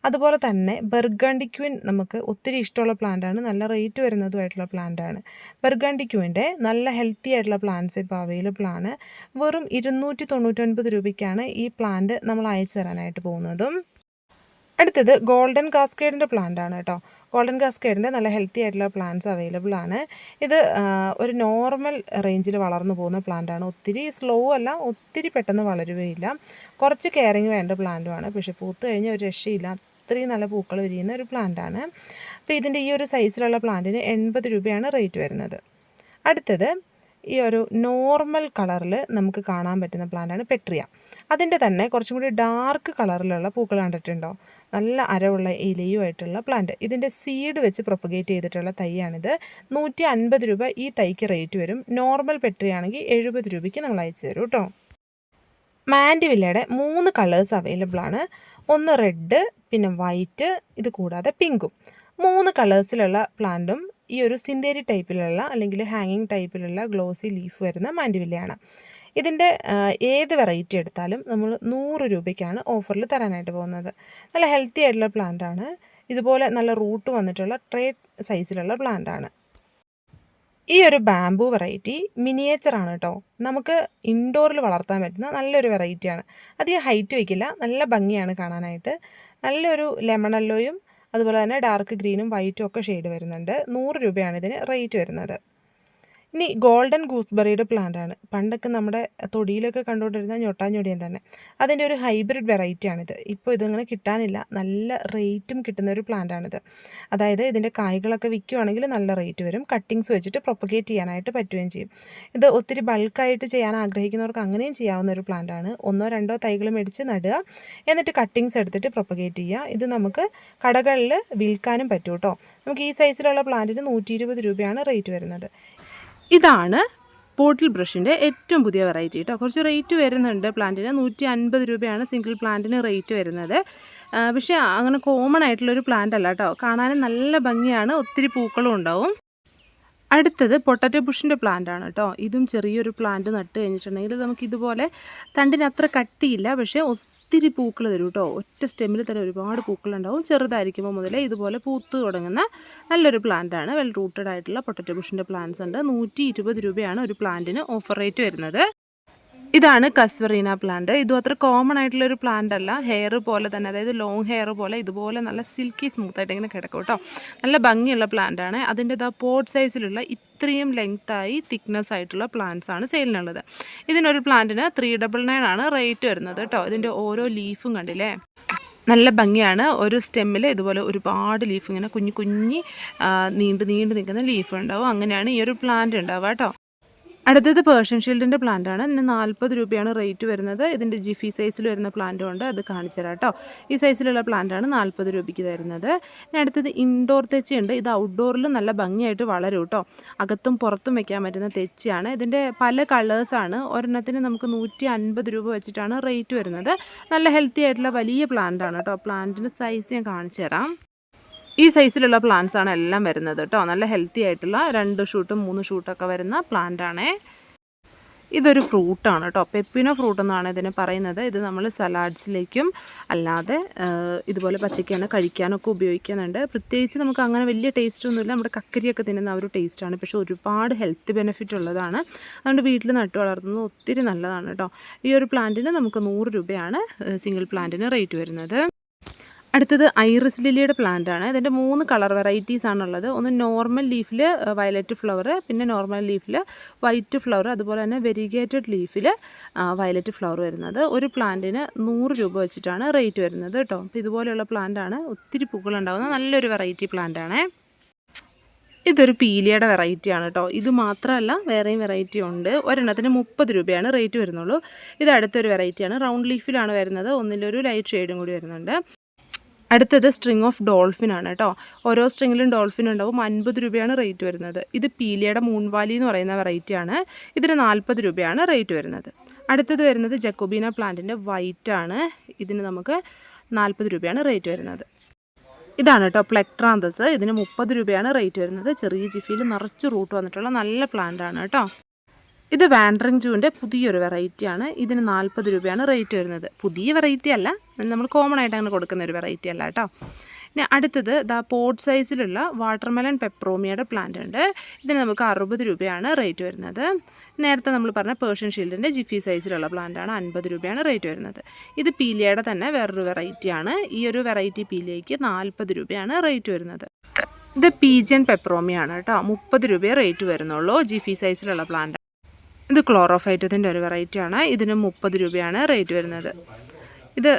അതുപോലെ തന്നെ ബർഗണ്ടി ക്വീൻ നമുക്ക് ഒത്തിരി ഇഷ്ടമുള്ള പ്ലാന്റാണ്. നല്ല റേറ്റ് വരുന്നതുമായിട്ടുള്ള പ്ലാന്റാണ്. ബർഗണ്ടി ക്വീൻ്റെ നല്ല ഹെൽത്തി ആയിട്ടുള്ള പ്ലാന്റ്സ് ഇപ്പോൾ അവൈലബിൾ ആണ്. വെറും 299 രൂപയ്ക്കാണ് ഈ പ്ലാന്റ് നമ്മൾ അയച്ചു തരാനായിട്ട് പോകുന്നതും. അടുത്തത് ഗോൾഡൻ കാസ്കേഡിൻ്റെ പ്ലാന്റ് ആണ് കേട്ടോ. ഗോൾഡൻ കാസ്കേഡിൻ്റെ നല്ല ഹെൽത്തി ആയിട്ടുള്ള പ്ലാന്റ്സ് അവൈലബിൾ ആണ്. ഇത് ഒരു നോർമൽ റേഞ്ചിൽ വളർന്നു പോകുന്ന പ്ലാന്റാണ്. ഒത്തിരി സ്ലോ അല്ല, ഒത്തിരി പെട്ടെന്ന് വളരുകയില്ല. കുറച്ച് കെയറിങ് വേണ്ട പ്ലാന്റുമാണ്. പക്ഷേ പൂത്ത് കഴിഞ്ഞാൽ ഒരു രക്ഷയില്ല, അത്രയും നല്ല പൂക്കൾ വിരിയുന്ന ഒരു പ്ലാന്റാണ്. അപ്പോൾ ഇതിൻ്റെ ഈ ഒരു സൈസിലുള്ള പ്ലാന്റിന് 80 രൂപയാണ് റേറ്റ് വരുന്നത്. അടുത്തത് ഈ ഒരു നോർമൽ കളറിൽ നമുക്ക് കാണാൻ പറ്റുന്ന പ്ലാന്റാണ് പെട്രിയ. അതിൻ്റെ തന്നെ കുറച്ചും കൂടി ഡാർക്ക് കളറിലുള്ള പൂക്കൾ കണ്ടിട്ടുണ്ടോ? നല്ല അരവുള്ള ഇലയുമായിട്ടുള്ള പ്ലാന്റ്. ഇതിൻ്റെ സീഡ് വെച്ച് പ്രൊപ്പഗേറ്റ് ചെയ്തിട്ടുള്ള തൈയാണിത്. 150 രൂപ ഈ തൈക്ക് റേറ്റ് വരും. നോർമൽ പെട്രിയ ആണെങ്കിൽ 70 രൂപയ്ക്ക് നമ്മൾ അയച്ചു തരും കേട്ടോ. മാൻഡിവില്ലയുടെ 3 കളേഴ്സ് അവൈലബിൾ ആണ്. ഒന്ന് റെഡ്, പിന്നെ വൈറ്റ്, ഇത് കൂടാതെ പിങ്കും. 3 കളേഴ്സിലുള്ള പ്ലാന്റും ഈ ഒരു സിന്തേരി ടൈപ്പിലുള്ള അല്ലെങ്കിൽ ഹാങ്ങിങ് ടൈപ്പിലുള്ള ഗ്ലോസി ലീഫ് വരുന്ന മാൻഡിവില്ലയാണ്. ഇതിൻ്റെ ഏത് വെറൈറ്റി എടുത്താലും നമ്മൾ 100 രൂപയ്ക്കാണ് ഓഫറിൽ തരാനായിട്ട് പോകുന്നത്. നല്ല ഹെൽത്തി ആയിട്ടുള്ള പ്ലാന്റാണ്. ഇതുപോലെ നല്ല റൂട്ട് വന്നിട്ടുള്ള ട്രേ സൈസിലുള്ള പ്ലാന്റാണ്. ഈ ഒരു ബാംബു വെറൈറ്റി മിനിയേച്ചറാണ് കേട്ടോ. നമുക്ക് ഇൻഡോറിൽ വളർത്താൻ പറ്റുന്ന നല്ലൊരു വെറൈറ്റിയാണ്. അധികം ഹൈറ്റ് വയ്ക്കില്ല, നല്ല ഭംഗിയാണ് കാണാനായിട്ട്. നല്ലൊരു ലെമൺ യെല്ലോയും അതുപോലെ തന്നെ ഡാർക്ക് ഗ്രീനും വൈറ്റും ഒക്കെ ഷെയ്ഡ് വരുന്നുണ്ട്. 100 രൂപയാണ് ഇതിന് റേറ്റ് വരുന്നത്. ഇനി ഗോൾഡൻ ഗൂസ്ബെറിയുടെ പ്ലാന്റാണ്. പണ്ടൊക്കെ നമ്മുടെ തൊടിയിലൊക്കെ കണ്ടുകൊണ്ടിരുന്ന ഞൊട്ടാഞ്ഞൊടിയൻ തന്നെ, അതിൻ്റെ ഒരു ഹൈബ്രിഡ് വെറൈറ്റിയാണിത്. ഇപ്പോൾ ഇതങ്ങനെ കിട്ടാനില്ല, നല്ല റേറ്റും കിട്ടുന്ന ഒരു പ്ലാന്റാണിത്. അതായത് ഇതിൻ്റെ കായ്കളൊക്കെ വിൽക്കുകയാണെങ്കിൽ നല്ല റേറ്റ് വരും. കട്ടിങ്സ് വെച്ചിട്ട് പ്രൊപ്പഗേറ്റ് ചെയ്യാനായിട്ട് പറ്റുകയും ചെയ്യും. ഇത് ഒത്തിരി ബൾക്കായിട്ട് ചെയ്യാൻ ആഗ്രഹിക്കുന്നവർക്ക് അങ്ങനെയും ചെയ്യാവുന്ന ഒരു പ്ലാന്റാണ്. 1-2 തൈകൾ മേടിച്ച് നടുക, എന്നിട്ട് കട്ടിങ്സ് എടുത്തിട്ട് പ്രൊപ്പഗേറ്റ് ചെയ്യുക. ഇത് നമുക്ക് കടകളിൽ വിൽക്കാനും പറ്റും കേട്ടോ. നമുക്ക് ഈ സൈസിലുള്ള പ്ലാന്റിന് 120 രൂപയാണ് റേറ്റ് വരുന്നത്. ഇതാണ് ബോട്ടിൽ ബ്രഷിൻ്റെ ഏറ്റവും പുതിയ വെറൈറ്റി കേട്ടോ. കുറച്ച് റേറ്റ് വരുന്നുണ്ട് പ്ലാന്റിന്. 150 രൂപയാണ് സിംഗിൾ പ്ലാന്റിന് റേറ്റ് വരുന്നത്. പക്ഷേ അങ്ങനെ കോമൺ ആയിട്ടുള്ളൊരു പ്ലാന്റ് അല്ല കേട്ടോ. കാണാനും നല്ല ഭംഗിയാണ്, ഒത്തിരി പൂക്കളും ഉണ്ടാവും. അടുത്തത് പൊട്ടറ്റോ ബുഷിൻ്റെ പ്ലാന്റ് ആണ് കേട്ടോ. ഇതും ചെറിയൊരു പ്ലാന്റ് നട്ട് കഴിഞ്ഞിട്ടുണ്ടെങ്കിൽ നമുക്ക് ഇതുപോലെ തണ്ടിന് അത്ര കട്ടിയില്ല, പക്ഷേ ഒത്തിരി പൂക്കൾ തരും കേട്ടോ. ഒറ്റ സ്റ്റെമ്മിൽ തന്നെ ഒരുപാട് പൂക്കളുണ്ടാവും. ചെറുതായിരിക്കുമ്പോൾ മുതലേ ഇതുപോലെ പൂത്ത് തുടങ്ങുന്ന നല്ലൊരു പ്ലാന്റാണ്. വെൽ റൂട്ടഡ് ആയിട്ടുള്ള പൊട്ടറ്റോ ബുഷിൻ്റെ പ്ലാന്റ്സ് ഉണ്ട്. 120 രൂപയാണ് ഒരു പ്ലാന്റിന് ഓഫർ റേറ്റ് വരുന്നത്. ഇതാണ് കസ്വറീന പ്ലാന്റ്. ഇതും അത്ര കോമൺ ആയിട്ടുള്ളൊരു പ്ലാന്റ് അല്ല. ഹെയർ പോലെ തന്നെ, അതായത് ലോങ് ഹെയർ പോലെ ഇതുപോലെ നല്ല സിൽക്കി സ്മൂത്തായിട്ട് ഇങ്ങനെ കിടക്കും കേട്ടോ. നല്ല ഭംഗിയുള്ള പ്ലാന്റാണ്. അതിൻ്റെ പോട്ട് സൈസിലുള്ള ഇത്രയും ലെങ്ത്തായി തിക്നെസ് ആയിട്ടുള്ള പ്ലാന്റ്സ് ആണ് സെയിലിനുള്ളത്. ഇതിനൊരു പ്ലാന്റിന് 399 ആണ് റേറ്റ് വരുന്നത് കേട്ടോ. ഇതിൻ്റെ ഓരോ ലീഫും കണ്ടില്ലേ, നല്ല ഭംഗിയാണ്. ഒരു സ്റ്റെമ്മിൽ ഇതുപോലെ ഒരുപാട് ലീഫ് ഇങ്ങനെ കുഞ്ഞി നീണ്ട് നിൽക്കുന്ന ലീഫ് ഉണ്ടാവും. അങ്ങനെയാണ് ഈ ഒരു പ്ലാന്റ് ഉണ്ടാവുക കേട്ടോ. അടുത്തത് പേർഷ്യൻ ഷീൽഡിൻ്റെ പ്ലാന്റ് ആണ്. ഇതിന് 40 രൂപയാണ് റേറ്റ് വരുന്നത്. ഇതിൻ്റെ ജിഫി സൈസിൽ വരുന്ന പ്ലാന്റും ഉണ്ട്, അത് കാണിച്ചു തരാം കേട്ടോ. ഈ സൈസിലുള്ള പ്ലാന്റാണ് 40 രൂപയ്ക്ക് തരുന്നത്. ഇനി അടുത്തത് ഇൻഡോർ തെച്ചിയുണ്ട്. ഇത് ഔട്ട്ഡോറിൽ നല്ല ഭംഗിയായിട്ട് വളരും കേട്ടോ. അകത്തും പുറത്തും വെക്കാൻ പറ്റുന്ന തെച്ചിയാണ്. ഇതിൻ്റെ പല കളേഴ്സാണ്. ഒരെണ്ണത്തിന് നമുക്ക് 150 രൂപ വെച്ചിട്ടാണ് റേറ്റ് വരുന്നത്. നല്ല ഹെൽത്തി ആയിട്ടുള്ള വലിയ പ്ലാന്റ് ആണ് കേട്ടോ. പ്ലാന്റിൻ്റെ സൈസ് ഞാൻ കാണിച്ചു തരാം. ഈ സൈസിലുള്ള പ്ലാന്റ്സ് ആണ് എല്ലാം വരുന്നത് കേട്ടോ. നല്ല ഹെൽത്തി ആയിട്ടുള്ള 2 ഷൂട്ടും 3 ഷൂട്ടൊക്കെ വരുന്ന പ്ലാന്റ് ആണ്. ഇതൊരു ഫ്രൂട്ടാണ് കേട്ടോ. പെപ്പിനോ ഫ്രൂട്ട് എന്നാണ് ഇതിനെ പറയുന്നത്. ഇത് നമ്മൾ സലാഡ്സിലേക്കും അല്ലാതെ ഇതുപോലെ പച്ചക്കാണ് കഴിക്കാനൊക്കെ ഉപയോഗിക്കുന്നുണ്ട്. പ്രത്യേകിച്ച് നമുക്ക് അങ്ങനെ വലിയ ടേസ്റ്റൊന്നുമില്ല. നമ്മുടെ കക്കരിയൊക്കെ തിന്നുന്ന ആ ഒരു ടേസ്റ്റാണ്. പക്ഷേ ഒരുപാട് ഹെൽത്ത് ബെനിഫിറ്റ് ഉള്ളതാണ്. അതുകൊണ്ട് വീട്ടിൽ നട്ടു വളർത്തുന്നത് ഒത്തിരി നല്ലതാണ് കേട്ടോ. ഈ ഒരു പ്ലാന്റിന് നമുക്ക് 100 രൂപയാണ് സിംഗിൾ പ്ലാന്റിന് റേറ്റ് വരുന്നത്. അടുത്തത് ഐറിസ് ലില്ലിയുടെ പ്ലാന്റ് ആണ്. ഇതിൻ്റെ 3 കളർ വെറൈറ്റീസ് ആണുള്ളത്. ഒന്ന് നോർമൽ ലീഫിൽ വയലറ്റ് ഫ്ലവർ, പിന്നെ നോർമൽ ലീഫിൽ വൈറ്റ് ഫ്ലവർ, അതുപോലെ തന്നെ വെരിഗേറ്റഡ് ലീഫിൽ വയലറ്റ് ഫ്ലവർ വരുന്നത്. ഒരു പ്ലാന്റിന് 100 രൂപ വെച്ചിട്ടാണ് റേറ്റ് വരുന്നത് കേട്ടോ. അപ്പോൾ ഇതുപോലെയുള്ള പ്ലാന്റ് ആണ്. ഒത്തിരി പൂക്കളുണ്ടാകുന്ന നല്ലൊരു വെറൈറ്റി പ്ലാന്റ് ആണ്. ഇതൊരു പീലിയയുടെ വെറൈറ്റി ആണ് കേട്ടോ. ഇത് മാത്രമല്ല വേറെയും വെറൈറ്റി ഉണ്ട്. ഒരെണ്ണത്തിന് 30 രൂപയാണ് റേറ്റ് വരുന്നുള്ളൂ. ഇത് അടുത്തൊരു വെറൈറ്റിയാണ്. റൗണ്ട് ലീഫിലാണ് വരുന്നത്. ഒന്നിലൊരു ലൈറ്റ് ഷെയ്ഡും കൂടി വരുന്നുണ്ട്. അടുത്തത് സ്ട്രിങ് ഓഫ് ഡോൾഫിൻ ആണ് കേട്ടോ. ഓരോ സ്ട്രിങ്ങിലും ഡോൾഫിൻ ഉണ്ടാവും. 50 രൂപയാണ് റേറ്റ് വരുന്നത്. ഇത് പീലിയയുടെ മൂൺവാലി എന്ന് പറയുന്ന വെറൈറ്റിയാണ്. ഇതിന് 40 രൂപയാണ് റേറ്റ് വരുന്നത്. അടുത്തത് വരുന്നത് ജക്കോബീന പ്ലാന്റിൻ്റെ വൈറ്റ് ആണ്. ഇതിന് നമുക്ക് 40 രൂപയാണ് റേറ്റ് വരുന്നത്. ഇതാണ് കേട്ടോ പ്ലെക്ട്രാന്തസ്. ഇതിന് 30 രൂപയാണ് റേറ്റ് വരുന്നത്. ചെറിയ ജിഫിയിൽ നിറച്ച് റൂട്ട് വന്നിട്ടുള്ള നല്ല പ്ലാന്റ് ആണ് കേട്ടോ. ഇത് വാൻഡറിങ് ജൂവിൻ്റെ പുതിയൊരു വെറൈറ്റിയാണ്. ഇതിന് 40 രൂപയാണ് റേറ്റ് വരുന്നത്. പുതിയ വെറൈറ്റി അല്ല, നമ്മൾ കോമൺ ആയിട്ട് അങ്ങനെ കൊടുക്കുന്ന ഒരു വെറൈറ്റി അല്ല കേട്ടോ. ഇനി അടുത്തത് പോട്ട് സൈസിലുള്ള വാട്ടർമെലൺ പെപ്രോമിയയുടെ പ്ലാന്റ് ഉണ്ട്. ഇതിന് നമുക്ക് 60 രൂപയാണ് റേറ്റ് വരുന്നത്. നേരത്തെ നമ്മൾ പറഞ്ഞ പേർഷ്യൻ ഷീൽഡിൻ്റെ ജിഫി സൈസിലുള്ള പ്ലാന്റാണ്. 50 രൂപയാണ് റേറ്റ് വരുന്നത്. ഇത് പീലിയയുടെ തന്നെ വേറൊരു വെറൈറ്റിയാണ്. ഈ ഒരു വെറൈറ്റി പീലിയയ്ക്ക് 40 രൂപയാണ് റേറ്റ് വരുന്നത്. ഇത് പീജിയൻ പെപ്രോമിയാണ് കേട്ടോ. 30 രൂപയെ റേറ്റ് വരുന്നുള്ളൂ. ജിഫി സൈസിലുള്ള പ്ലാന്റ്. ഇത് ക്ലോറോഫൈറ്റത്തിൻ്റെ ഒരു വെറൈറ്റിയാണ്. ഇതിന് 30 രൂപയാണ് റേറ്റ് വരുന്നത്. ഇത്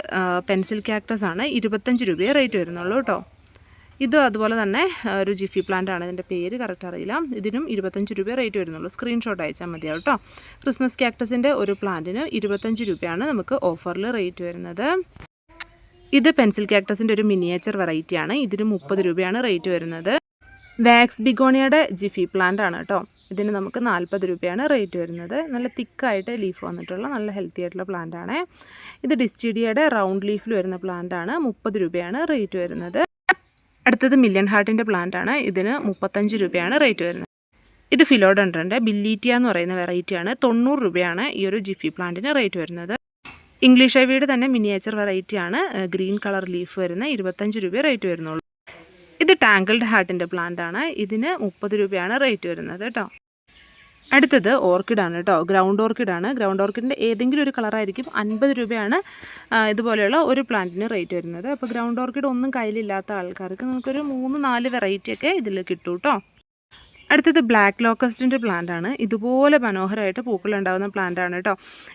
പെൻസിൽ ക്യാക്ടസ് ആണ്. 25 രൂപയെ റേറ്റ് വരുന്നുള്ളൂ കേട്ടോ. ഇത് അതുപോലെ തന്നെ ഒരു ജിഫി പ്ലാന്റ് ആണ്. ഇതിൻ്റെ പേര് കറക്റ്റ് അറിയില്ല. ഇതിനും 25 രൂപയെ റേറ്റ് വരുന്നുള്ളൂ. സ്ക്രീൻഷോട്ട് അയച്ചാൽ മതിയാവും കേട്ടോ. ക്രിസ്മസ് ക്യാക്ടസിൻ്റെ ഒരു പ്ലാന്റിന് 25 രൂപയാണ് നമുക്ക് ഓഫറിൽ റേറ്റ് വരുന്നത്. ഇത് പെൻസിൽ ക്യാക്ടസിൻ്റെ ഒരു മിനിയേച്ചർ വെറൈറ്റിയാണ്. ഇതിന് 30 രൂപയാണ് റേറ്റ് വരുന്നത്. വാക്സ് ബിഗോണിയയുടെ ജിഫി പ്ലാന്റ് ആണ് കേട്ടോ. ഇതിന് നമുക്ക് 40 രൂപയാണ് റേറ്റ് വരുന്നത്. നല്ല തിക്കായിട്ട് ലീഫ് വന്നിട്ടുള്ള നല്ല ഹെൽത്തി ആയിട്ടുള്ള പ്ലാന്റ് ആണ്. ഇത് ഡിസ്റ്റിഡിയയുടെ റൗണ്ട് ലീഫിൽ വരുന്ന പ്ലാന്റ് ആണ്. 30 രൂപയാണ് റേറ്റ് വരുന്നത്. അടുത്തത് മില്യൺ ഹാർട്ടിൻ്റെ പ്ലാന്റ് ആണ്. ഇതിന് 35 രൂപയാണ് റേറ്റ് വരുന്നത്. ഇത് ഫിലോഡൻഡ്രൻ്റെ ബില്ലീറ്റിയ എന്ന് പറയുന്ന വെറൈറ്റിയാണ്. 90 രൂപയാണ് ഈ ഒരു ജിഫി പ്ലാന്റിന് റേറ്റ് വരുന്നത്. ഇംഗ്ലീഷ് ഐവിയുടെ തന്നെ മിനിയേച്ചർ വെറൈറ്റിയാണ്. ഗ്രീൻ കളർ ലീഫ് വരുന്ന 25 രൂപയെ റേറ്റ് വരുന്നുള്ളൂ. ഇത് ടാങ്കിൾഡ് ഹാർട്ടിൻ്റെ പ്ലാന്റ് ആണ്. ഇതിന് 30 രൂപയാണ് റേറ്റ് വരുന്നത് കേട്ടോ. അടുത്തത് ഓർക്കിഡാണ് കേട്ടോ. ഗ്രൗണ്ട് ഓർക്കിഡാണ്. ഗ്രൗണ്ട് ഓർക്കിഡിൻ്റെ ഏതെങ്കിലും ഒരു കളറായിരിക്കും. 50 രൂപയാണ് ഇതുപോലെയുള്ള ഒരു പ്ലാന്റിന് റേറ്റ് വരുന്നത്. അപ്പോൾ ഗ്രൗണ്ട് ഓർക്കിഡ് ഒന്നും കയ്യിലില്ലാത്ത ആൾക്കാർക്ക് നമുക്കൊരു 3-4 വെറൈറ്റിയൊക്കെ ഇതിൽ കിട്ടും കേട്ടോ. അടുത്തത് ബ്ലാക്ക് ലോക്കസ്റ്റിൻ്റെ പ്ലാന്റ് ആണ്. ഇതുപോലെ മനോഹരമായിട്ട് പൂക്കളുണ്ടാകുന്ന പ്ലാന്റ് ആണ് കേട്ടോ.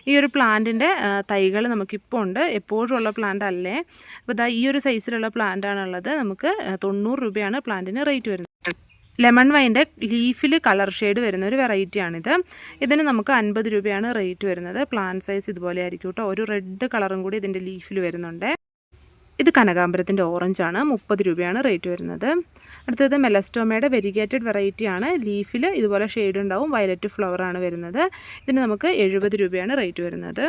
ഈ ഒരു പ്ലാന്റിൻ്റെ തൈകൾ നമുക്കിപ്പോൾ ഉണ്ട്. എപ്പോഴും ഉള്ള പ്ലാന്റ് അല്ലേ. അപ്പോൾ ഈ ഒരു സൈസിലുള്ള പ്ലാന്റ് ആണുള്ളത്. നമുക്ക് 90 രൂപയാണ് പ്ലാന്റിന് റേറ്റ് വരുന്നത്. ലെമൺ വൈൻ്റെ ലീഫിൽ കളർ ഷെയ്ഡ് വരുന്ന ഒരു വെറൈറ്റിയാണിത്. ഇതിന് നമുക്ക് 50 രൂപയാണ് റേറ്റ് വരുന്നത്. പ്ലാന്റ് സൈസ് ഇതുപോലെ ആയിരിക്കും കേട്ടോ. ഒരു റെഡ് കളറും കൂടി ഇതിൻ്റെ ലീഫിൽ വരുന്നുണ്ട്. ഇത് കനകാംബരത്തിൻ്റെ ഓറഞ്ചാണ്. 30 രൂപയാണ് റേറ്റ് വരുന്നത്. അടുത്തത് മെലസ്റ്റോമയുടെ വെരിഗേറ്റഡ് വെറൈറ്റിയാണ്. ലീഫിൽ ഇതുപോലെ ഷെയ്ഡ് ഉണ്ടാവും. വയലറ്റ് ഫ്ലവറാണ് വരുന്നത്. ഇതിന് നമുക്ക് 70 രൂപയാണ് റേറ്റ് വരുന്നത്.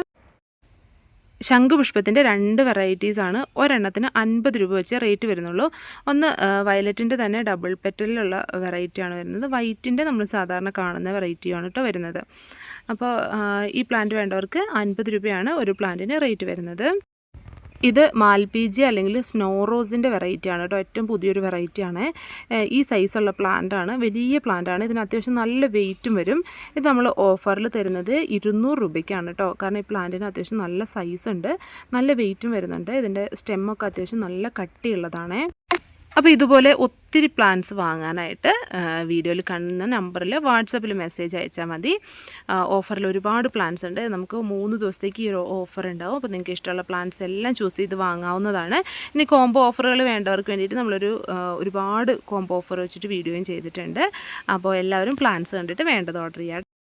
ശംഖുപുഷ്പത്തിൻ്റെ 2 വെറൈറ്റീസാണ്. ഒരെണ്ണത്തിന് 50 രൂപ വെച്ച് റേറ്റ് വരുന്നുള്ളൂ. ഒന്ന് വയലറ്റിൻ്റെ തന്നെ ഡബിൾ പെറ്റലിലുള്ള വെറൈറ്റിയാണ് വരുന്നത്. വൈറ്റിൻ്റെ നമ്മൾ സാധാരണ കാണുന്ന വെറൈറ്റിയാണ് കേട്ടോ വരുന്നത്. അപ്പോൾ ഈ പ്ലാന്റ് വേണ്ടവർക്ക് 50 രൂപയാണ് ഒരു പ്ലാന്റിന് റേറ്റ് വരുന്നത്. ഇത് മാൽപീജി അല്ലെങ്കിൽ സ്നോ റോസിൻ്റെ വെറൈറ്റിയാണ് കേട്ടോ. ഏറ്റവും പുതിയൊരു വെറൈറ്റിയാണ്. ഈ സൈസുള്ള പ്ലാന്റാണ്. വലിയ പ്ലാന്റാണ്. ഇതിന് അത്യാവശ്യം നല്ല വെയിറ്റും വരും. ഇത് നമ്മൾ ഓഫറിൽ തരുന്നത് 200 രൂപയ്ക്കാണ് കേട്ടോ. കാരണം ഈ പ്ലാന്റിന് അത്യാവശ്യം നല്ല സൈസ് ഉണ്ട്. നല്ല വെയിറ്റും വരുന്നുണ്ട്. ഇതിൻ്റെ സ്റ്റെമ്മൊക്കെ അത്യാവശ്യം നല്ല കട്ടിയുള്ളതാണ്. അപ്പോൾ ഇതുപോലെ ഒത്തിരി പ്ലാൻസ് വാങ്ങാനായിട്ട് വീഡിയോയിൽ കാണുന്ന നമ്പറിൽ വാട്സപ്പിൽ മെസ്സേജ് അയച്ചാൽ മതി. ഓഫറിൽ ഒരുപാട് പ്ലാൻസ് ഉണ്ട്. നമുക്ക് 3 ദിവസത്തേക്ക് ഈ ഒരു ഓഫർ ഉണ്ടാവും. അപ്പോൾ നിങ്ങൾക്ക് ഇഷ്ടമുള്ള പ്ലാൻസ് എല്ലാം ചൂസ് ചെയ്ത് വാങ്ങാവുന്നതാണ്. ഇനി കോംബോ ഓഫറുകൾ വേണ്ടവർക്ക് വേണ്ടിയിട്ട് നമ്മളൊരു ഒരുപാട് കോംബോ ഓഫർ വെച്ചിട്ട് വീഡിയോയും ചെയ്തിട്ടുണ്ട്. അപ്പോൾ എല്ലാവരും പ്ലാൻസ് കണ്ടിട്ട് വേണ്ടത് ഓർഡർ ചെയ്യാം.